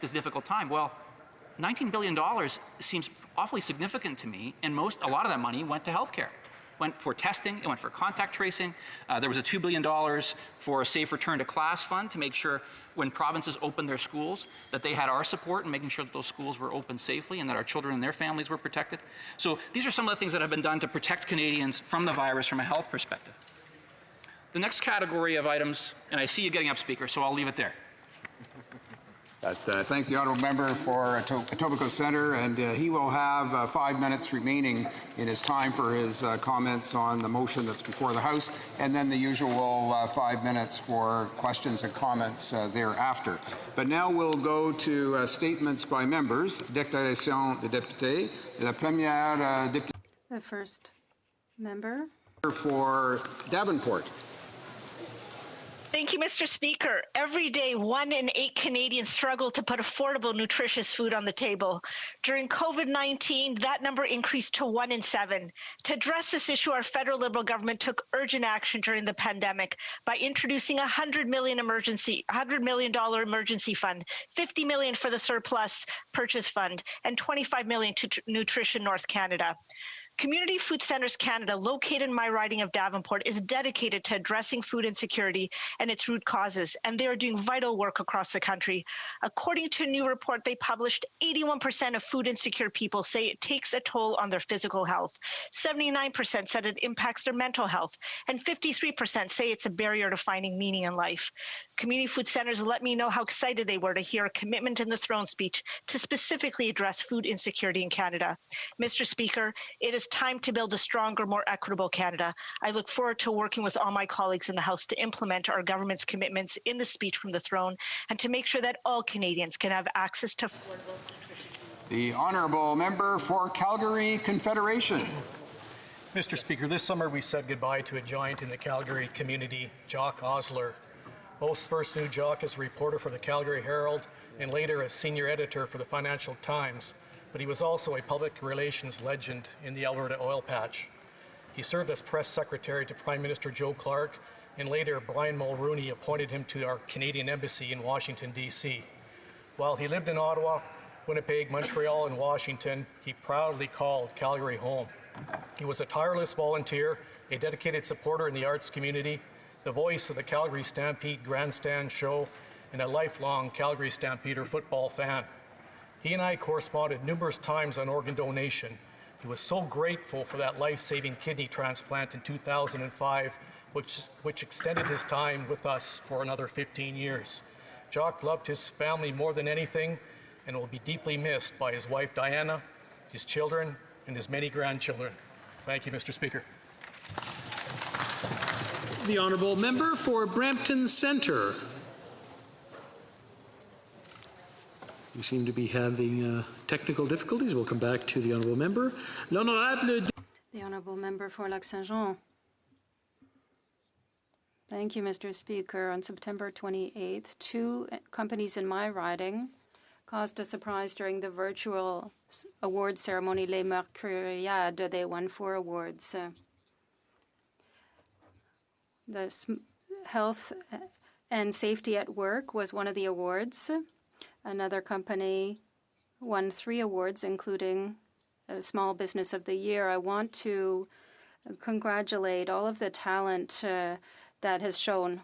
this difficult time. Well, $19 billion seems awfully significant to me, and a lot of that money went to healthcare. Went for testing, it went for contact tracing. There was a $2 billion for a safe return to class fund to make sure when provinces opened their schools that they had our support in making sure that those schools were open safely and that our children and their families were protected. So these are some of the things that have been done to protect Canadians from the virus from a health perspective. The next category of items, and I see you getting up, Speaker, so I'll leave it there. Thank the honourable member for Etobicoke Centre, and he will have 5 minutes remaining in his time for his comments on the motion that's before the House, and then the usual 5 minutes for questions and comments thereafter. But now we'll go to statements by members. Déclaration de député. La première députée. The first member for Davenport. Thank you, Mr. Speaker. Every day, 1 in 8 Canadians struggle to put affordable, nutritious food on the table. During COVID-19, that number increased to 1 in 7. To address this issue, our federal Liberal government took urgent action during the pandemic by introducing a $100 million emergency fund, $50 million for the surplus purchase fund, and $25 million to Nutrition North Canada. Community Food Centres Canada, located in my riding of Davenport, is dedicated to addressing food insecurity and its root causes, and they are doing vital work across the country. According to a new report they published, 81% of food insecure people say it takes a toll on their physical health. 79% said it impacts their mental health, and 53% say it's a barrier to finding meaning in life. Community Food Centres let me know how excited they were to hear a commitment in the throne speech to specifically address food insecurity in Canada. Mr. Speaker, it is time to build a stronger, more equitable Canada. I look forward to working with all my colleagues in the House to implement our government's commitments in the speech from the throne and to make sure that all Canadians can have access to affordable nutrition. The honourable member for Calgary Confederation. Mr. Speaker, this summer we said goodbye to a giant in the Calgary community, Jock Osler. Most first knew Jock as a reporter for the Calgary Herald and later as senior editor for the Financial Times, but he was also a public relations legend in the Alberta oil patch. He served as press secretary to Prime Minister Joe Clark, and later Brian Mulroney appointed him to our Canadian Embassy in Washington, D.C. While he lived in Ottawa, Winnipeg, Montreal, and Washington, he proudly called Calgary home. He was a tireless volunteer, a dedicated supporter in the arts community, the voice of the Calgary Stampede Grandstand Show, and a lifelong Calgary Stampeder football fan. He and I corresponded numerous times on organ donation. He was so grateful for that life-saving kidney transplant in 2005, which extended his time with us for another 15 years. Jock loved his family more than anything and will be deeply missed by his wife Diana, his children, and his many grandchildren. Thank you, Mr. Speaker. The honourable member for Brampton Centre. We seem to be having technical difficulties. We'll come back to the honourable member. The honourable member for Lac-Saint-Jean. Thank you, Mr. Speaker. On September 28th, 2 companies in my riding caused a surprise during the virtual award ceremony, Les Mercuriades. They won 4 awards. The health and safety at work was one of the awards. Another company won 3 awards, including Small Business of the Year. I want to congratulate all of the talent that has shown.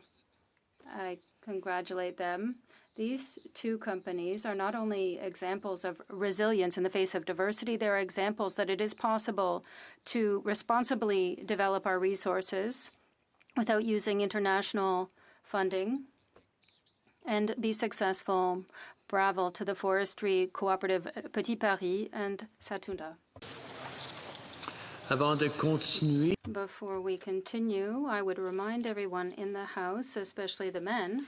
I congratulate them. These 2 companies are not only examples of resilience in the face of diversity, they're examples that it is possible to responsibly develop our resources without using international funding and be successful. Bravo to the forestry cooperative Petit Paris and Satunda. Before we continue, I would remind everyone in the House, especially the men,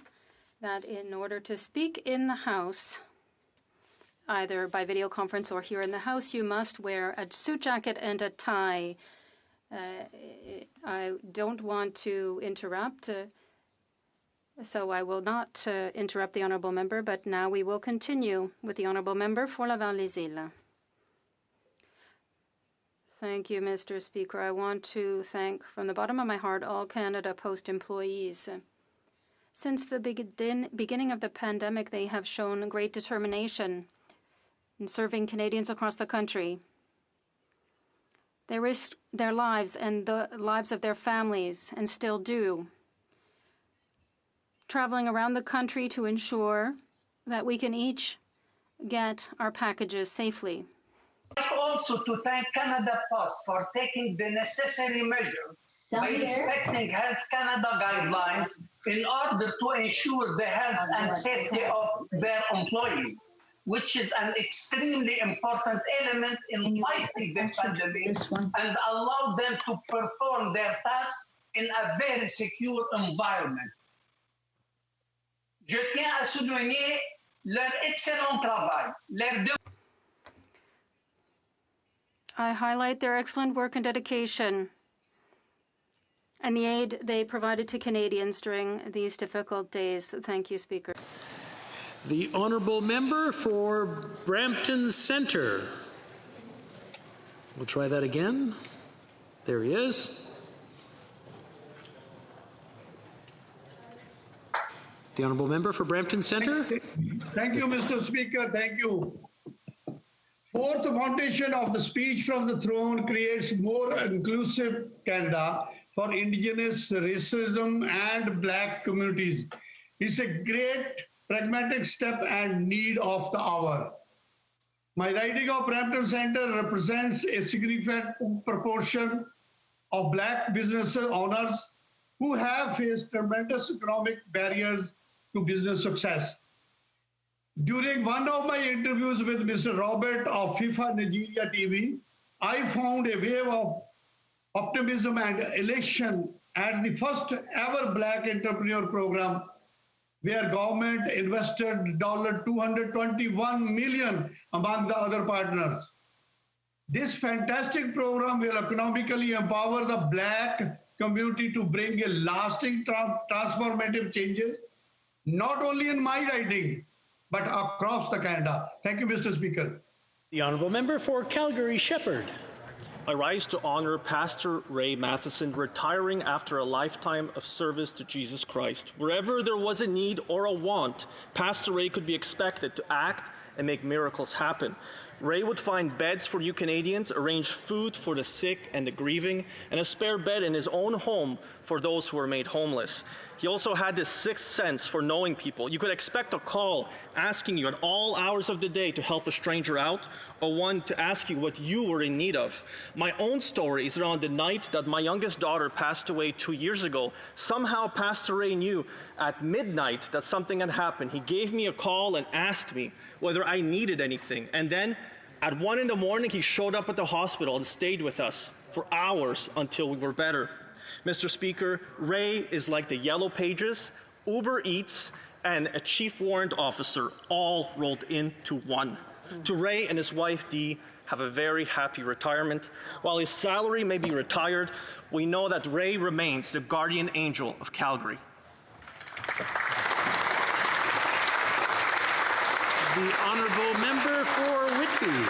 that in order to speak in the House, either by video conference or here in the House, you must wear a suit jacket and a tie. I don't want to interrupt, so I will not interrupt the honourable member, but now we will continue with the honourable member for Laval-les-Îles. Thank you, Mr. Speaker. I want to thank from the bottom of my heart all Canada Post employees. Since the beginning of the pandemic, they have shown great determination in serving Canadians across the country. They risked their lives and the lives of their families, and still do, traveling around the country to ensure that we can each get our packages safely. I'd like also to thank Canada Post for taking the necessary measures by respecting Health Canada guidelines in order to ensure the health and safety of their employees, which is an extremely important element in fighting the pandemic and allow them to perform their tasks in a very secure environment. Je tiens à souligner leur excellent travail. I highlight their excellent work and dedication and the aid they provided to Canadians during these difficult days. Thank you, Speaker. The honourable member for Brampton Centre. We'll try that again. There he is. The honourable member for Brampton Centre. Thank you, Mr. Speaker. Thank you. Fourth foundation of the speech from the throne creates more inclusive Canada for Indigenous, racism, and Black communities. It's a great pragmatic step and need of the hour. My riding of Brampton Centre represents a significant proportion of Black business owners who have faced tremendous economic barriers to business success. During one of my interviews with Mr. Robert of FIFA Nigeria TV, I found a wave of optimism and elation at the first ever Black entrepreneur program, where government invested $221 million among the other partners. This fantastic program will economically empower the Black community to bring a lasting transformative changes, not only in my riding, but across the Canada. Thank you, Mr. Speaker. The honourable member for Calgary-Shepherd. I rise to honor Pastor Ray Matheson, retiring after a lifetime of service to Jesus Christ. Wherever there was a need or a want, Pastor Ray could be expected to act and make miracles happen. Ray would find beds for you Canadians, arrange food for the sick and the grieving, and a spare bed in his own home for those who were made homeless. He also had this sixth sense for knowing people. You could expect a call asking you at all hours of the day to help a stranger out, or one to ask you what you were in need of. My own story is around the night that my youngest daughter passed away 2 years ago. Somehow Pastor Ray knew at midnight that something had happened. He gave me a call and asked me whether I needed anything. And then at 1 a.m, he showed up at the hospital and stayed with us for hours until we were better. Mr. Speaker, Ray is like the Yellow Pages, Uber Eats, and a chief warrant officer all rolled into one. To Ray and his wife, Dee, have a very happy retirement. While his salary may be retired, we know that Ray remains the guardian angel of Calgary. The honourable member for Whitby.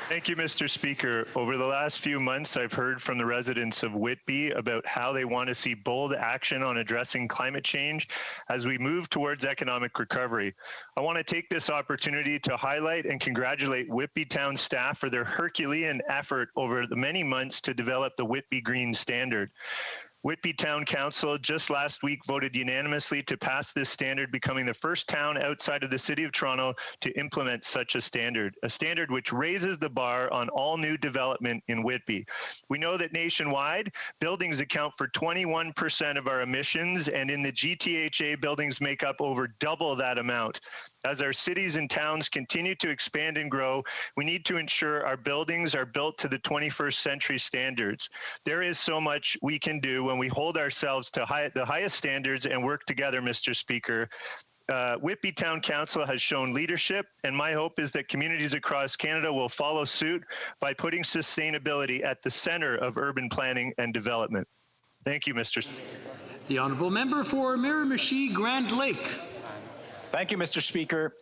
Thank you, Mr. Speaker. Over the last few months, I've heard from the residents of Whitby about how they want to see bold action on addressing climate change as we move towards economic recovery. I want to take this opportunity to highlight and congratulate Whitby Town staff for their Herculean effort over the many months to develop the Whitby Green Standard. Whitby Town Council just last week voted unanimously to pass this standard, becoming the first town outside of the City of Toronto to implement such a standard which raises the bar on all new development in Whitby. We know that nationwide, buildings account for 21% of our emissions, and in the GTHA, buildings make up over double that amount. As our cities and towns continue to expand and grow, we need to ensure our buildings are built to the 21st century standards. There is so much we can do when we hold ourselves to the highest standards and work together, Mr. Speaker. Whitby Town Council has shown leadership, and my hope is that communities across Canada will follow suit by putting sustainability at the center of urban planning and development. Thank you, Mr. Speaker. The honourable member for Miramichi Grand Lake. Thank you, Mr. Speaker.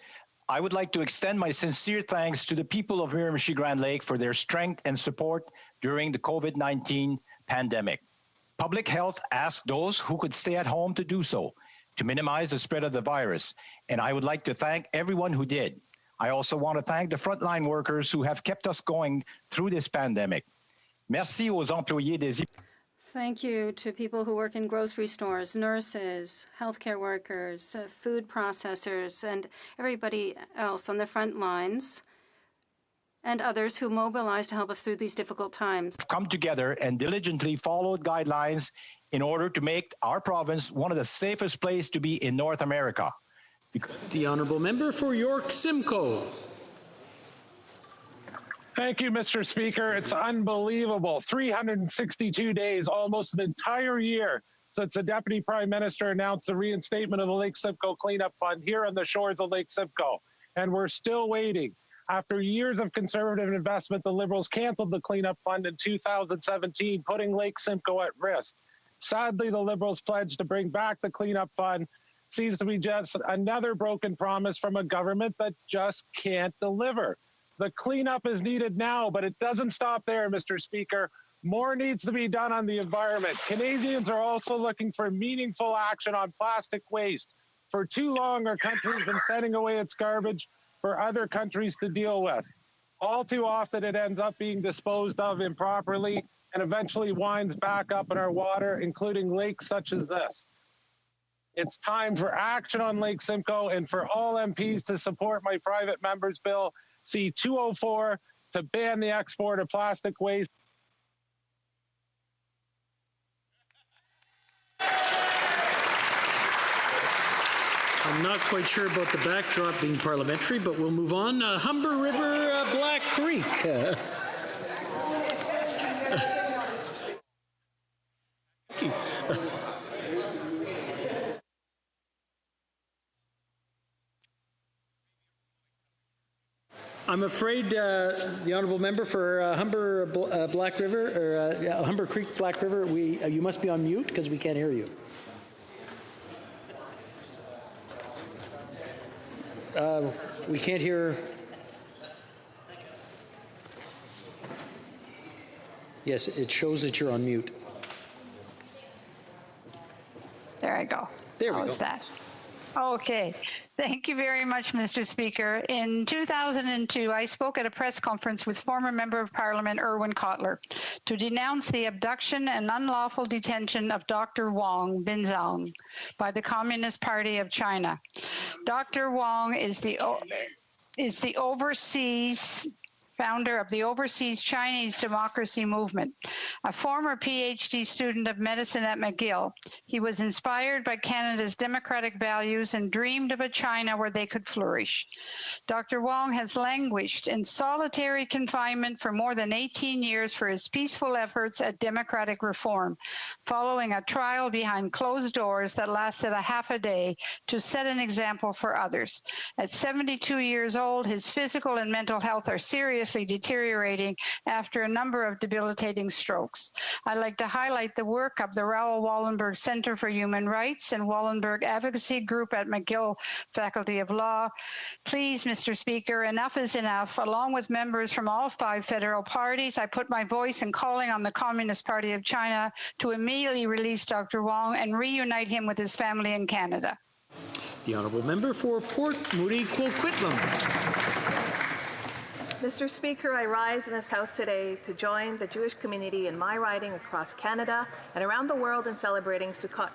I would like to extend my sincere thanks to the people of Miramichi Grand Lake for their strength and support during the COVID-19 pandemic. Public health asked those who could stay at home to do so, to minimize the spread of the virus, and I would like to thank everyone who did. I also want to thank the frontline workers who have kept us going through this pandemic. Merci aux employés des... Thank you to people who work in grocery stores, nurses, healthcare workers, food processors, and everybody else on the front lines, and others who mobilize to help us through these difficult times. Come together and diligently followed guidelines in order to make our province one of the safest places to be in North America. The Honourable Member for York Simcoe. Thank you, Mr. Speaker. It's unbelievable. 362 days, almost an entire year, since the Deputy Prime Minister announced the reinstatement of the Lake Simcoe Cleanup Fund here on the shores of Lake Simcoe. And we're still waiting. After years of conservative investment, the Liberals canceled the cleanup fund in 2017, putting Lake Simcoe at risk. Sadly, the Liberals pledged to bring back the cleanup fund. Seems to be just another broken promise from a government that just can't deliver. The cleanup is needed now, but it doesn't stop there, Mr. Speaker. More needs to be done on the environment. Canadians are also looking for meaningful action on plastic waste. For too long, our country's been sending away its garbage for other countries to deal with. All too often, it ends up being disposed of improperly and eventually winds back up in our water, including lakes such as this. It's time for action on Lake Simcoe and for all MPs to support my private member's bill, C-204, to ban the export of plastic waste. I'm not quite sure about the backdrop being parliamentary, but we'll move on. Humber River, Black Creek. I'm afraid the honourable member for Humber Black River, or Humber Creek Black River, you must be on mute because we can't hear you. We can't hear. Yes, it shows that you're on mute. There I go. There we go. How is that? Okay. Thank you very much, Mr. Speaker. In 2002, I spoke at a press conference with former Member of Parliament Irwin Cotler to denounce the abduction and unlawful detention of Dr. Wang Binzhang by the Communist Party of China. Dr. Wang is the founder of the Overseas Chinese Democracy Movement, a former PhD student of medicine at McGill. He was inspired by Canada's democratic values and dreamed of a China where they could flourish. Dr. Wang has languished in solitary confinement for more than 18 years for his peaceful efforts at democratic reform, following a trial behind closed doors that lasted a half a day to set an example for others. At 72 years old, his physical and mental health are seriously deteriorating after a number of debilitating strokes. I'd like to highlight the work of the Raoul Wallenberg Center for Human Rights and Wallenberg Advocacy Group at McGill Faculty of Law. Please, Mr. Speaker, enough is enough. Along with members from all 5 federal parties, I put my voice in calling on the Communist Party of China to immediately release Dr. Wang and reunite him with his family in Canada. The honourable member for Port Moody Coquitlam. Mr. Speaker, I rise in this House today to join the Jewish community in my riding across Canada and around the world in celebrating Sukkot.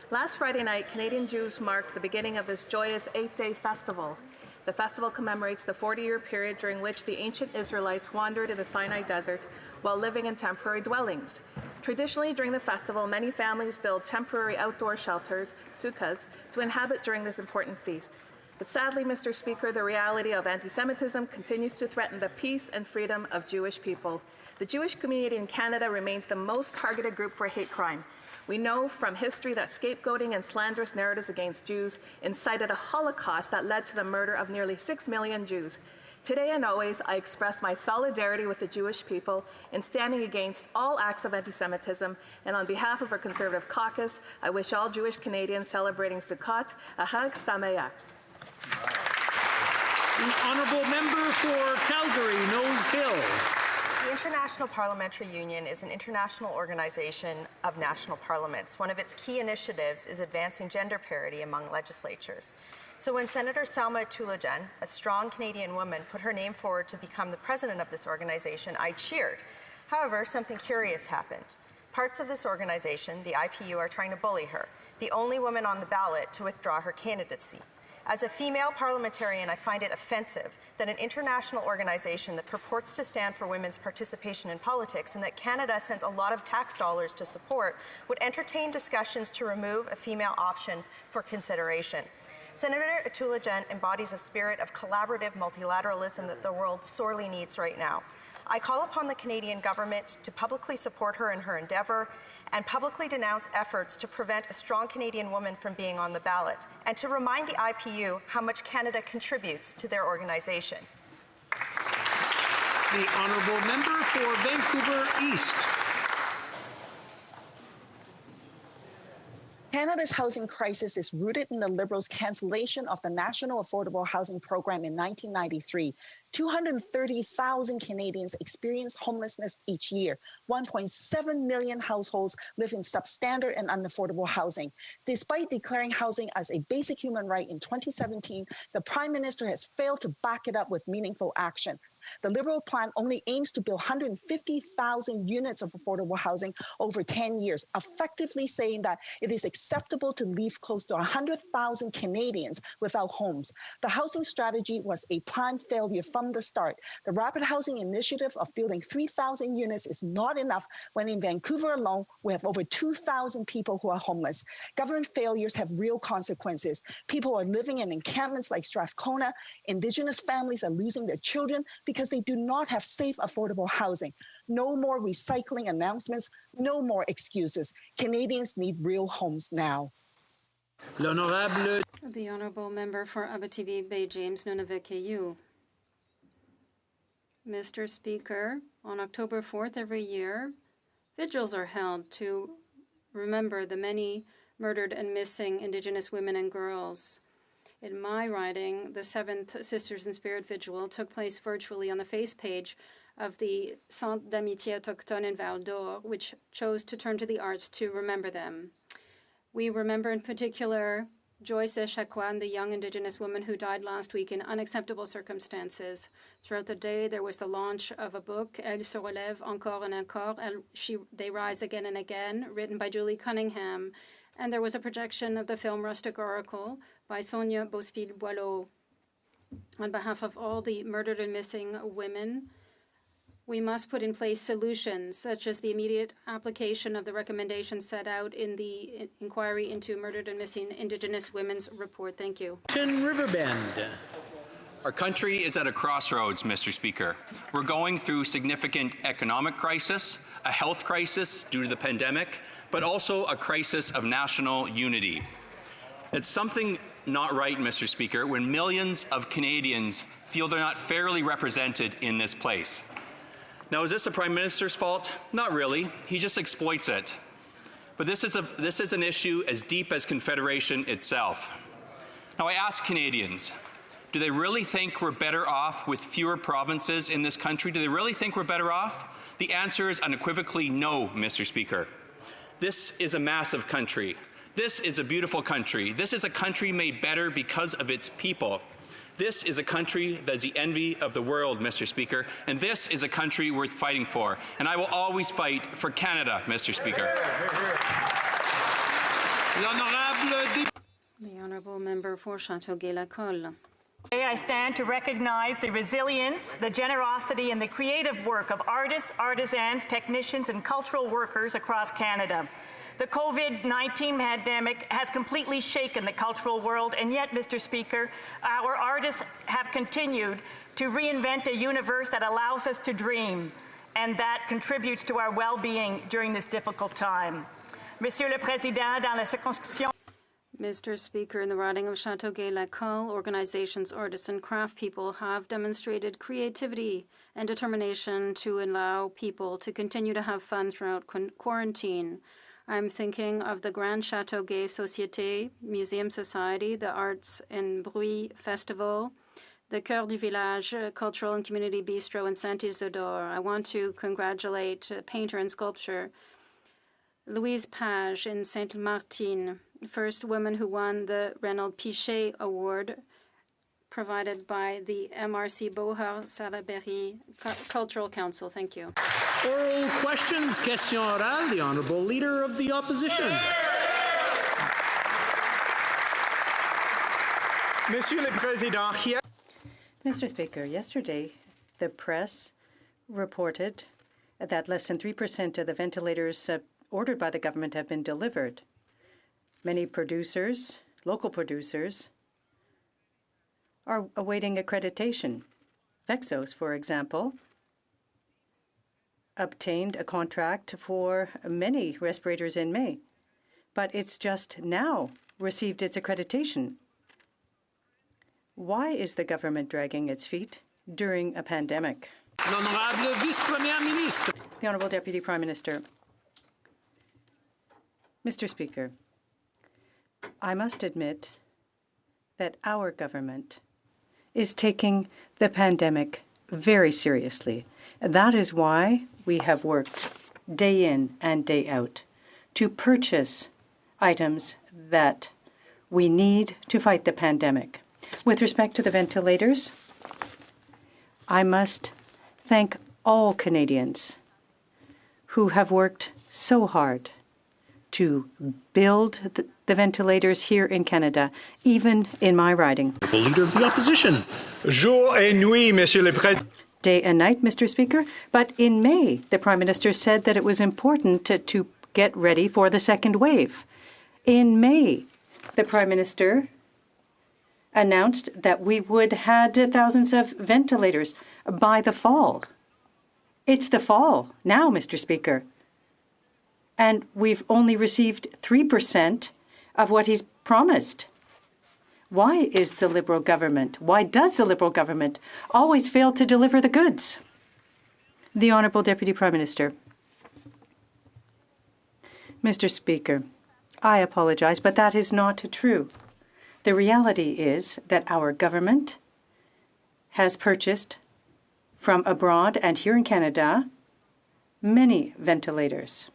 Last Friday night, Canadian Jews marked the beginning of this joyous 8-day festival. The festival commemorates the 40-year period during which the ancient Israelites wandered in the Sinai Desert while living in temporary dwellings. Traditionally, during the festival, many families build temporary outdoor shelters, sukkahs, to inhabit during this important feast. But sadly, Mr. Speaker, the reality of anti-Semitism continues to threaten the peace and freedom of Jewish people. The Jewish community in Canada remains the most targeted group for hate crime. We know from history that scapegoating and slanderous narratives against Jews incited a Holocaust that led to the murder of nearly 6 million Jews. Today and always, I express my solidarity with the Jewish people in standing against all acts of anti-Semitism, and on behalf of our Conservative caucus, I wish all Jewish Canadians celebrating Sukkot a Chag Sameach. The honourable member for Calgary, Nose Hill. The International Parliamentary Union is an international organization of national parliaments. One of its key initiatives is advancing gender parity among legislatures. So when Senator Salma Tulajan, a strong Canadian woman, put her name forward to become the president of this organization, I cheered. However, something curious happened. Parts of this organization, the IPU, are trying to bully her, the only woman on the ballot to withdraw her candidacy. As a female parliamentarian, I find it offensive that an international organization that purports to stand for women's participation in politics and that Canada sends a lot of tax dollars to support would entertain discussions to remove a female option for consideration. Senator Tulajan embodies a spirit of collaborative multilateralism that the world sorely needs right now. I call upon the Canadian government to publicly support her in her endeavour and publicly denounce efforts to prevent a strong Canadian woman from being on the ballot, and to remind the IPU how much Canada contributes to their organization. The honourable member for Vancouver East. Canada's housing crisis is rooted in the Liberals' cancellation of the National Affordable Housing Program in 1993. 230,000 Canadians experience homelessness each year. 1.7 million households live in substandard and unaffordable housing. Despite declaring housing as a basic human right in 2017, the Prime Minister has failed to back it up with meaningful action. The Liberal plan only aims to build 150,000 units of affordable housing over 10 years, effectively saying that it is acceptable to leave close to 100,000 Canadians without homes. The housing strategy was a prime failure from the start. The Rapid Housing Initiative of building 3,000 units is not enough when in Vancouver alone, we have over 2,000 people who are homeless. Government failures have real consequences. People are living in encampments like Strathcona. Indigenous families are losing their children because they do not have safe, affordable housing. No more recycling announcements, no more excuses. Canadians need real homes now. The Honourable Member for Abitibi Bay James Nunavut. Mr. Speaker, on October 4th every year, vigils are held to remember the many murdered and missing Indigenous women and girls. In my riding, the 7th Sisters in Spirit Vigil took place virtually on the face page of the Centre d'Amitié Autochtone in Val d'Or, which chose to turn to the arts to remember them. We remember in particular Joyce Echaquan, the young Indigenous woman who died last week in unacceptable circumstances. Throughout the day, there was the launch of a book, Elles se relèvent encore et encore, They Rise Again and Again, written by Julie Cunningham. And there was a projection of the film Rustic Oracle by Sonia Bospil-Boileau. On behalf of all the murdered and missing women, we must put in place solutions, such as the immediate application of the recommendations set out in the inquiry into murdered and missing Indigenous women's report. Thank you. Riverbend. Our country is at a crossroads, Mr. Speaker. We're going through significant economic crisis, a health crisis due to the pandemic, but also a crisis of national unity. It's something not right, Mr. Speaker, when millions of Canadians feel they're not fairly represented in this place. Now, is this the Prime Minister's fault? Not really. He just exploits it. But this is an issue as deep as Confederation itself. Now, I ask Canadians, do they really think we're better off with fewer provinces in this country? Do they really think we're better off? The answer is unequivocally no, Mr. Speaker. This is a massive country. This is a beautiful country. This is a country made better because of its people. This is a country that's the envy of the world, Mr. Speaker, and this is a country worth fighting for. And I will always fight for Canada, Mr. Speaker. The Honourable Member for Châteauguay-Lacolle. Today I stand to recognize the resilience, the generosity, and the creative work of artists, artisans, technicians, and cultural workers across Canada. The COVID-19 pandemic has completely shaken the cultural world, and yet, Mr. Speaker, our artists have continued to reinvent a universe that allows us to dream and that contributes to our well-being during this difficult time. Monsieur le Président, dans la circonscription Mr. Speaker, in the riding of Châteauguay-Lacolle, organizations, artists, and craft people have demonstrated creativity and determination to allow people to continue to have fun throughout quarantine. I'm thinking of the Grand Châteauguay Société, Museum Society, the Arts and Bruit Festival, the Cœur du Village Cultural and Community Bistro in Saint-Isidore. I want to congratulate painter and sculptor Louise Page in Sainte-Martine, first woman who won the Reynold Pichet Award provided by the MRC Beauheur-Salaberry Cultural Council. Thank you. Oral questions, question orale, the Honourable Leader of the Opposition. Monsieur le Président, here. Mr. Speaker, yesterday the press reported that less than 3% of the ventilators ordered by the government have been delivered. Many producers, local producers, are awaiting accreditation. Vexos, for example, obtained a contract for many respirators in May, but it's just now received its accreditation. Why is the government dragging its feet during a pandemic? The Honourable Deputy Prime Minister. Mr. Speaker, I must admit that our government is taking the pandemic very seriously. That is why we have worked day in and day out to purchase items that we need to fight the pandemic. With respect to the ventilators, I must thank all Canadians who have worked so hard to build the ventilators here in Canada, even in my riding. The Leader of the Opposition. Jour et nuit, Monsieur le Président. Day and night, Mr. Speaker. But in May, the Prime Minister said that it was important to get ready for the second wave. In May, the Prime Minister announced that we would have thousands of ventilators by the fall. It's the fall now, Mr. Speaker. And we've only received 3% of what he's promised. Why does the Liberal government always fail to deliver the goods? The Honourable Deputy Prime Minister. Mr. Speaker, I apologize, but that is not true. The reality is that our government has purchased from abroad and here in Canada many ventilators.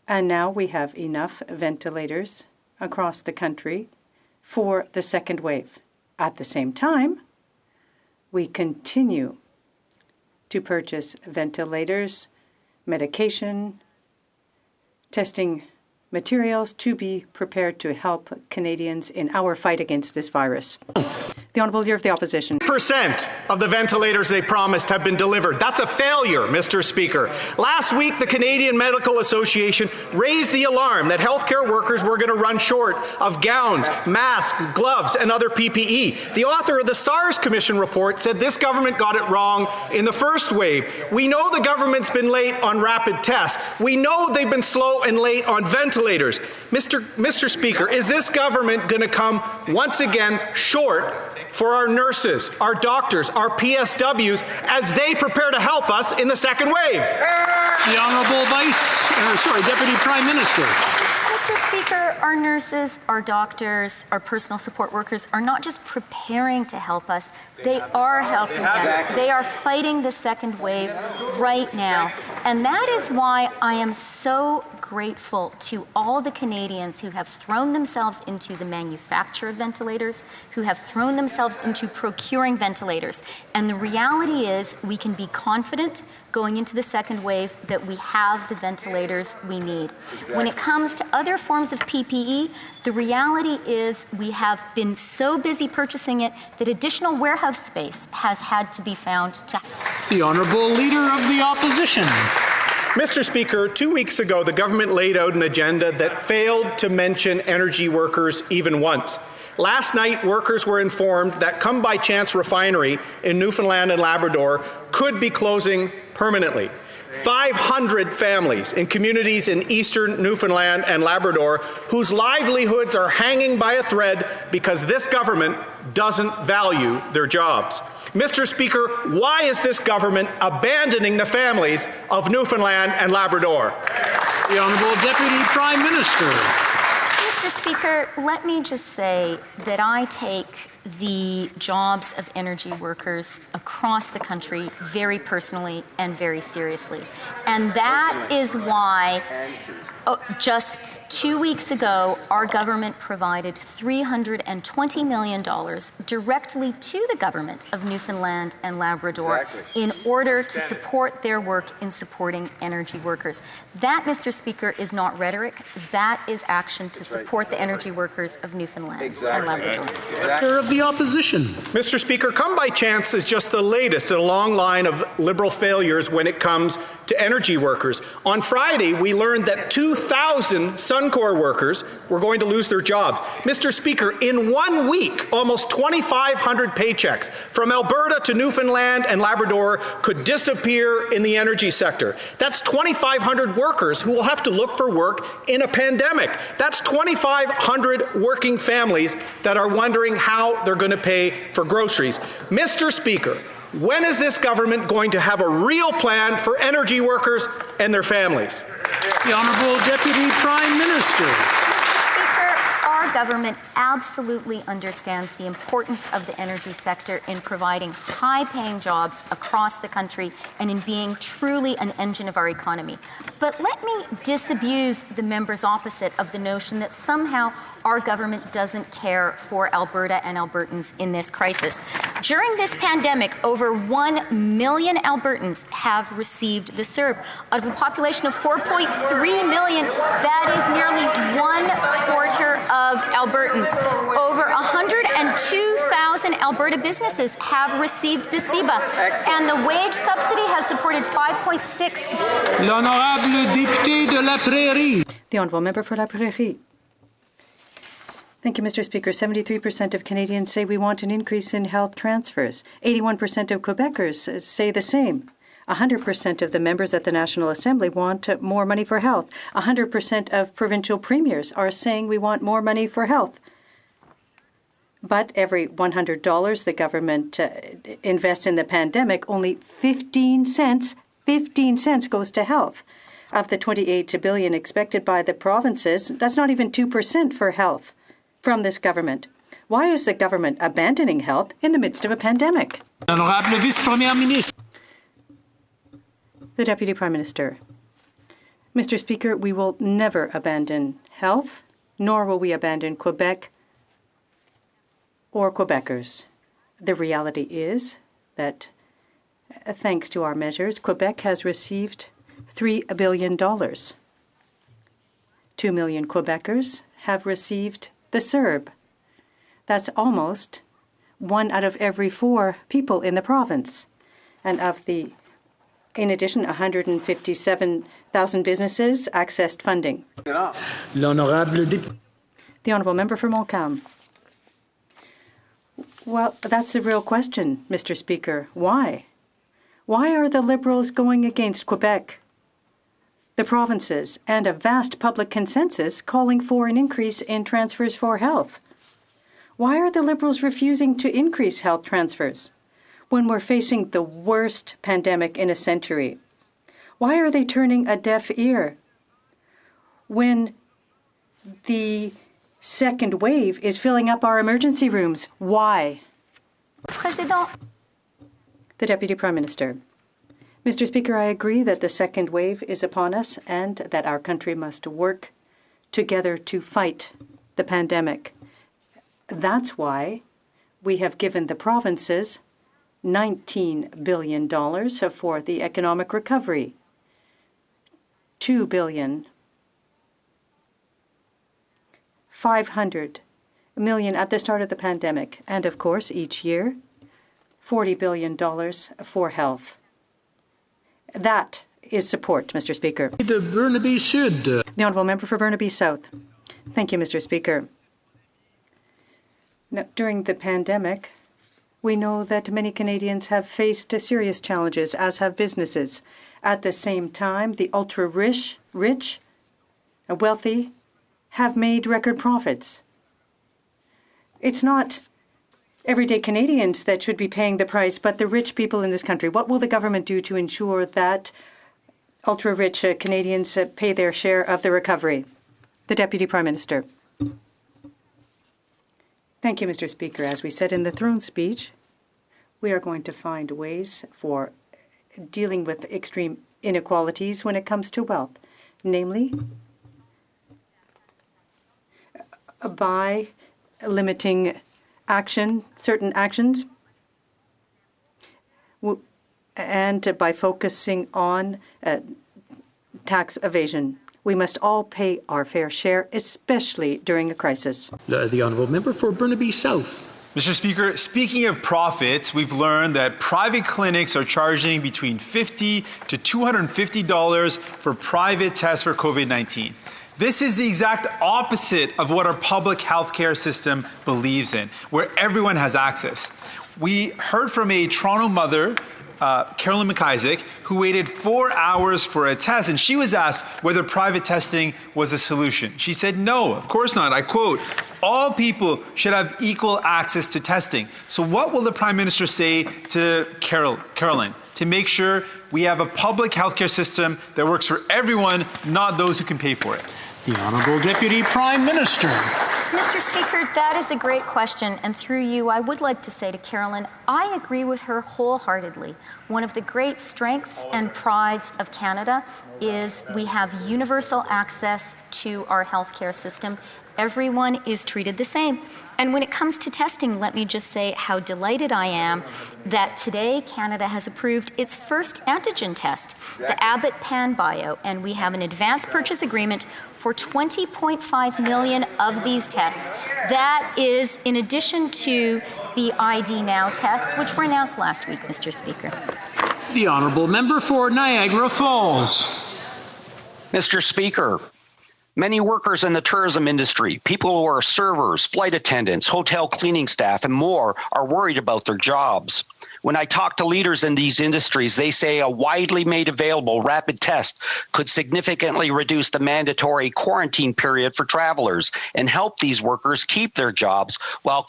And now we have enough ventilators across the country for the second wave. At the same time, we continue to purchase ventilators, medication, testing materials to be prepared to help Canadians in our fight against this virus. The Honourable Leader of the Opposition. 3% of the ventilators they promised have been delivered. That's a failure, Mr. Speaker. Last week, the Canadian Medical Association raised the alarm that healthcare workers were going to run short of gowns, masks, gloves, and other PPE. The author of the SARS Commission report said this government got it wrong in the first wave. We know the government's been late on rapid tests. We know they've been slow and late on ventilators. Mr. Speaker, is this government going to come once again short for our nurses, our doctors, our PSWs, as they prepare to help us in the second wave? The Honourable Deputy Prime Minister. Mr. Speaker, our nurses, our doctors, our personal support workers are not just preparing to help us, they are helping us. They are fighting the second wave right now. And that is why I am so grateful to all the Canadians who have thrown themselves into the manufacture of ventilators, who have thrown themselves into procuring ventilators. And the reality is we can be confident going into the second wave that we have the ventilators we need. When it comes to other forms of PPE, the reality is we have been so busy purchasing it that additional warehouse space has had to be found to. The Honourable Leader of the Opposition. Mr. Speaker, 2 weeks ago, the government laid out an agenda that failed to mention energy workers even once. Last night, workers were informed that Come By Chance refinery in Newfoundland and Labrador could be closing permanently. 500 families in communities in eastern Newfoundland and Labrador whose livelihoods are hanging by a thread because this government doesn't value their jobs. Mr. Speaker, why is this government abandoning the families of Newfoundland and Labrador? The Honourable Deputy Prime Minister. Mr. Speaker, let me just say that I take the jobs of energy workers across the country very personally and very seriously. And that is why just 2 weeks ago, our government provided $320 million directly to the government of Newfoundland and Labrador in order to support their work in supporting energy workers. That, Mr. Speaker, is not rhetoric. That is action to support the energy workers of Newfoundland and Labrador. Of the opposition. Mr. Speaker, Come By Chance is just the latest in a long line of Liberal failures when it comes to energy workers. On Friday, we learned that 2,000 Suncor workers were going to lose their jobs. Mr. Speaker, in 1 week, almost 2,500 paychecks from Alberta to Newfoundland and Labrador could disappear in the energy sector. That's 2,500 workers who will have to look for work in a pandemic. That's 2,500 working families that are wondering how they're going to pay for groceries. Mr. Speaker, when is this government going to have a real plan for energy workers and their families? The Honourable Deputy Prime Minister. Our government absolutely understands the importance of the energy sector in providing high-paying jobs across the country and in being truly an engine of our economy. But let me disabuse the members opposite of the notion that somehow our government doesn't care for Alberta and Albertans in this crisis. During this pandemic, over 1 million Albertans have received the CERB. Out of a population of 4.3 million, that is nearly 1/4 of Albertans. Over 102,000 Alberta businesses have received the CEBA, and the wage subsidy has supported 5.6. L'honorable député de La Prairie. The Honourable Member for La Prairie. Thank you, Mr. Speaker. 73% of Canadians say we want an increase in health transfers. 81% of Quebecers say the same. 100% of the members at the National Assembly want more money for health. 100% of provincial premiers are saying we want more money for health. But every $100 the government invests in the pandemic, only 15 cents goes to health. Of the $28 billion expected by the provinces, that's not even 2% for health from this government. Why is the government abandoning health in the midst of a pandemic? Honorable Vice-Premier Ministre. The Deputy Prime Minister. Mr. Speaker, we will never abandon health, nor will we abandon Quebec or Quebecers. The reality is that, thanks to our measures, Quebec has received $3 billion. 2 million Quebecers have received the CERB. That's almost 1 out of every 4 people in the province. And in addition, 157,000 businesses accessed funding. The Honourable Member for Montcalm. Well, that's the real question, Mr. Speaker. Why? Why are the Liberals going against Quebec, the provinces, and a vast public consensus calling for an increase in transfers for health? Why are the Liberals refusing to increase health transfers when we're facing the worst pandemic in a century? Why are they turning a deaf ear when the second wave is filling up our emergency rooms? Why? President. The Deputy Prime Minister. Mr. Speaker, I agree that the second wave is upon us and that our country must work together to fight the pandemic. That's why we have given the provinces $19 billion for the economic recovery, $2 billion, $500 million at the start of the pandemic, and of course, each year, $40 billion for health. That is support, Mr. Speaker. De Burnaby Sud. The Honourable Member for Burnaby South. Thank you, Mr. Speaker. Now, during the pandemic, we know that many Canadians have faced serious challenges, as have businesses. At the same time, the ultra-rich, wealthy, have made record profits. It's not everyday Canadians that should be paying the price, but the rich people in this country. What will the government do to ensure that ultra-rich Canadians pay their share of the recovery? The Deputy Prime Minister. Thank you, Mr. Speaker. As we said in the throne speech, we are going to find ways for dealing with extreme inequalities when it comes to wealth, namely by limiting certain actions, and by focusing on tax evasion. We must all pay our fair share, especially during a crisis. The honourable member for Burnaby South. Mr. Speaker, speaking of profits, we've learned that private clinics are charging between $50 to $250 for private tests for COVID-19. This is the exact opposite of what our public healthcare system believes in, where everyone has access. We heard from a Toronto mother, Carolyn McIsaac, who waited 4 hours for a test, and she was asked whether private testing was a solution. She said, no, of course not. I quote, all people should have equal access to testing. So what will the Prime Minister say to Carolyn to make sure we have a public healthcare system that works for everyone, not those who can pay for it? The Honourable Deputy Prime Minister. Mr. Speaker, that is a great question, and through you, I would like to say to Carolyn, I agree with her wholeheartedly. One of the great strengths and prides of Canada is we have universal access to our healthcare system. Everyone is treated the same. And when it comes to testing, let me just say how delighted I am that today Canada has approved its first antigen test, the Abbott PanBio, and we have an advance purchase agreement for 20.5 million of these tests. That is in addition to the ID Now tests, which were announced last week, Mr. Speaker. The honourable member for Niagara Falls. Mr. Speaker, many workers in the tourism industry, people who are servers, flight attendants, hotel cleaning staff, and more are worried about their jobs. When I talk to leaders in these industries, they say a widely made available rapid test could significantly reduce the mandatory quarantine period for travelers and help these workers keep their jobs while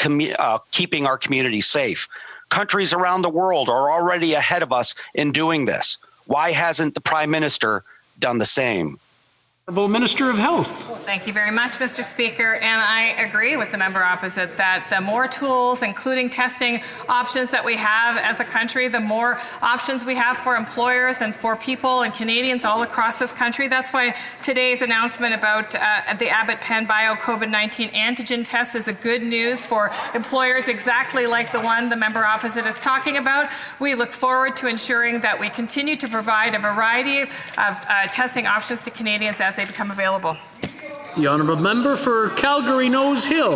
keeping our community safe. Countries around the world are already ahead of us in doing this. Why hasn't the Prime Minister done the same? Honourable Minister of Health. Thank you very much, Mr. Speaker. And I agree with the member opposite that the more tools, including testing options that we have as a country, the more options we have for employers and for people and Canadians all across this country. That's why today's announcement about the Abbott PanBio COVID-19 antigen test is a good news for employers exactly like the one the member opposite is talking about. We look forward to ensuring that we continue to provide a variety of testing options to Canadians as they become available. The honourable member for Calgary Nose Hill.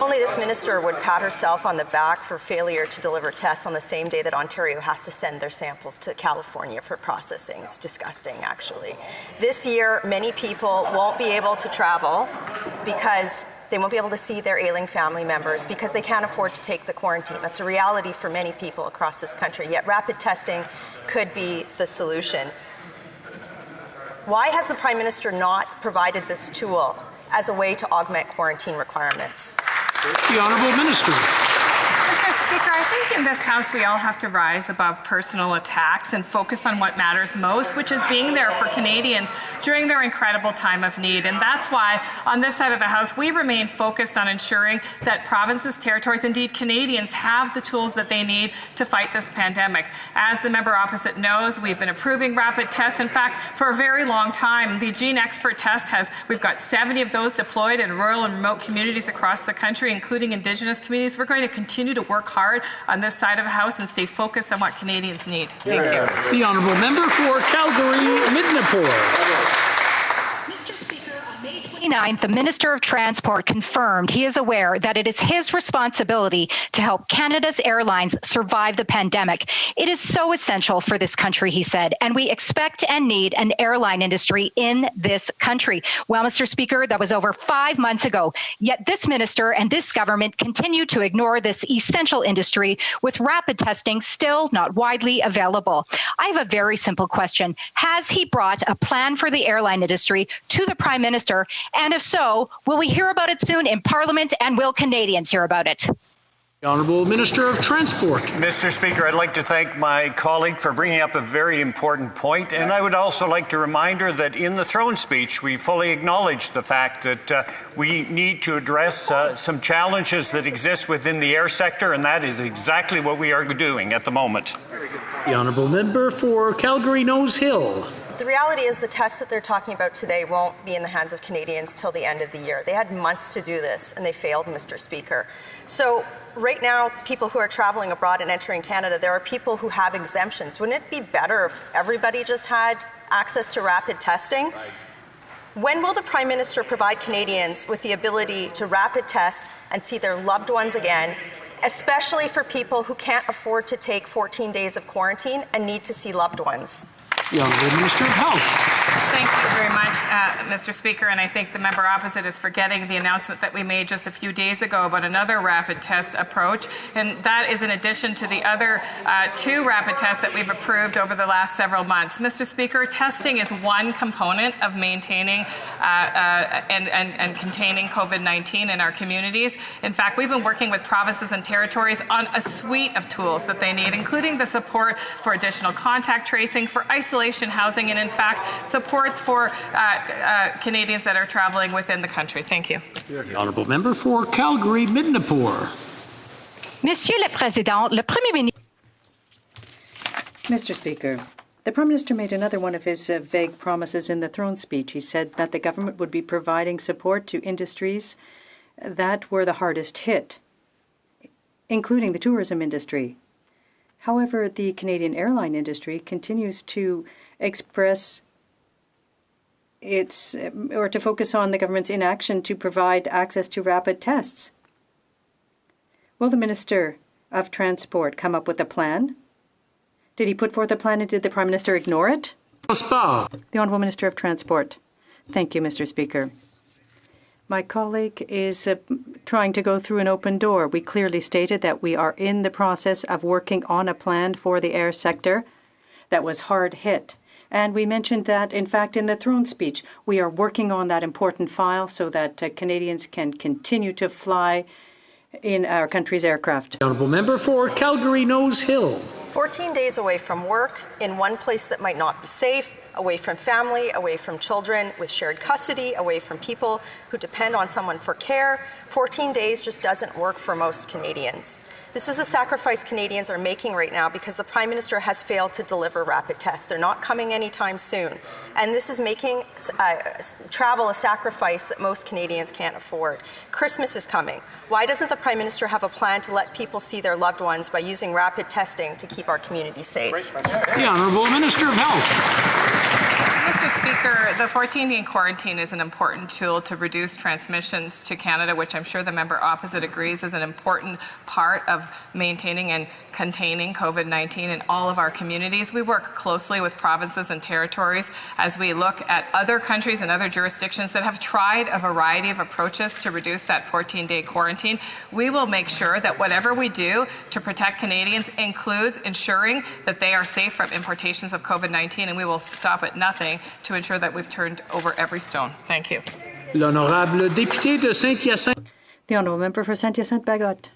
Only this minister would pat herself on the back for failure to deliver tests on the same day that Ontario has to send their samples to California for processing. It's disgusting, actually. This year, many people won't be able to travel because they won't be able to see their ailing family members because they can't afford to take the quarantine. That's a reality for many people across this country, yet rapid testing could be the solution. Why has the Prime Minister not provided this tool as a way to augment quarantine requirements? The Honourable Minister. Mr. Speaker, I think in this House we all have to rise above personal attacks and focus on what matters most, which is being there for Canadians during their incredible time of need. And that's why on this side of the House we remain focused on ensuring that provinces, territories, indeed Canadians have the tools that they need to fight this pandemic. As the member opposite knows, we've been approving rapid tests. In fact, for a very long time, the Gene Expert test we've got 70 of those deployed in rural and remote communities across the country, including Indigenous communities. We're going to continue to work hard on this side of the House and stay focused on what Canadians need. Thank you. The honourable member for Calgary Midnapore. 29th, the Minister of Transport confirmed he is aware that it is his responsibility to help Canada's airlines survive the pandemic. It is so essential for this country, he said, and we expect and need an airline industry in this country. Well, Mr. Speaker, that was over 5 months ago, yet this minister and this government continue to ignore this essential industry with rapid testing still not widely available. I have a very simple question. Has he brought a plan for the airline industry to the Prime Minister? And if so, will we hear about it soon in Parliament, and will Canadians hear about it? The Honourable Minister of Transport. Mr. Speaker, I'd like to thank my colleague for bringing up a very important point, and I would also like to remind her that in the throne speech we fully acknowledged the fact that we need to address some challenges that exist within the air sector, and that is exactly what we are doing at the moment. The Honourable Member for Calgary Nose Hill. The reality is the test that they're talking about today won't be in the hands of Canadians till the end of the year. They had months to do this, and they failed, Mr. Speaker. So right now, people who are traveling abroad and entering Canada, there are people who have exemptions. Wouldn't it be better if everybody just had access to rapid testing? When will the Prime Minister provide Canadians with the ability to rapid test and see their loved ones again, especially for people who can't afford to take 14 days of quarantine and need to see loved ones? The Honourable Minister of Health. Thank you very much, Mr. Speaker. And I think the member opposite is forgetting the announcement that we made just a few days ago about another rapid test approach. And that is in addition to the other 2 rapid tests that we've approved over the last several months. Mr. Speaker, testing is one component of maintaining and containing COVID-19 in our communities. In fact, we've been working with provinces and territories on a suite of tools that they need, including the support for additional contact tracing, for isolation housing, and in fact, supports for Canadians that are traveling within the country. Thank you. The Honourable Member for Calgary Midnapore. Monsieur le Président, le Premier Ministre. Mr. Speaker, the Prime Minister made another one of his vague promises in the throne speech. He said that the government would be providing support to industries that were the hardest hit, including the tourism industry. However, the Canadian airline industry continues to express to focus on the government's inaction to provide access to rapid tests. Will the Minister of Transport come up with a plan? Did he put forth a plan and did the Prime Minister ignore it? The Honourable Minister of Transport. Thank you, Mr. Speaker. My colleague is trying to go through an open door. We clearly stated that we are in the process of working on a plan for the air sector that was hard hit. And we mentioned that, in fact, in the throne speech. We are working on that important file so that Canadians can continue to fly in our country's aircraft. Honourable Member for Calgary Nose Hill. 14 days away from work, in one place that might not be safe, away from family, away from children with shared custody, away from people who depend on someone for care. 14 days just doesn't work for most Canadians. This is a sacrifice Canadians are making right now because the Prime Minister has failed to deliver rapid tests. They're not coming anytime soon. And this is making travel a sacrifice that most Canadians can't afford. Christmas is coming. Why doesn't the Prime Minister have a plan to let people see their loved ones by using rapid testing to keep our community safe? The Honourable Minister of Health. Mr. Speaker, the 14-day quarantine is an important tool to reduce transmissions to Canada, which I'm sure the member opposite agrees is an important part of maintaining and containing COVID-19 in all of our communities. We work closely with provinces and territories as we look at other countries and other jurisdictions that have tried a variety of approaches to reduce that 14-day quarantine. We will make sure that whatever we do to protect Canadians includes ensuring that they are safe from importations of COVID-19, and we will stop at nothing to ensure that we've turned over every stone. Thank you. L'honorable député de Saint-Hyacinthe. The Honourable Member for Saint-Hyacinthe-Bagotte.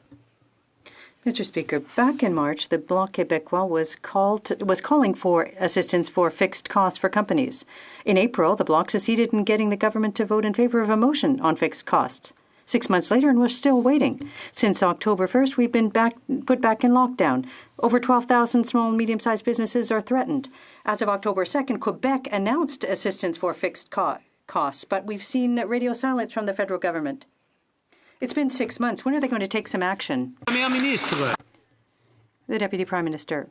Mr. Speaker, back in March, the Bloc Québécois was calling for assistance for fixed costs for companies. In April, the Bloc succeeded in getting the government to vote in favour of a motion on fixed costs. 6 months later, and we're still waiting. Since October 1st, we've been put back in lockdown. Over 12,000 small and medium-sized businesses are threatened. As of October 2nd, Quebec announced assistance for fixed costs, but we've seen radio silence from the federal government. It's been 6 months. When are they going to take some action? The Deputy Prime Minister.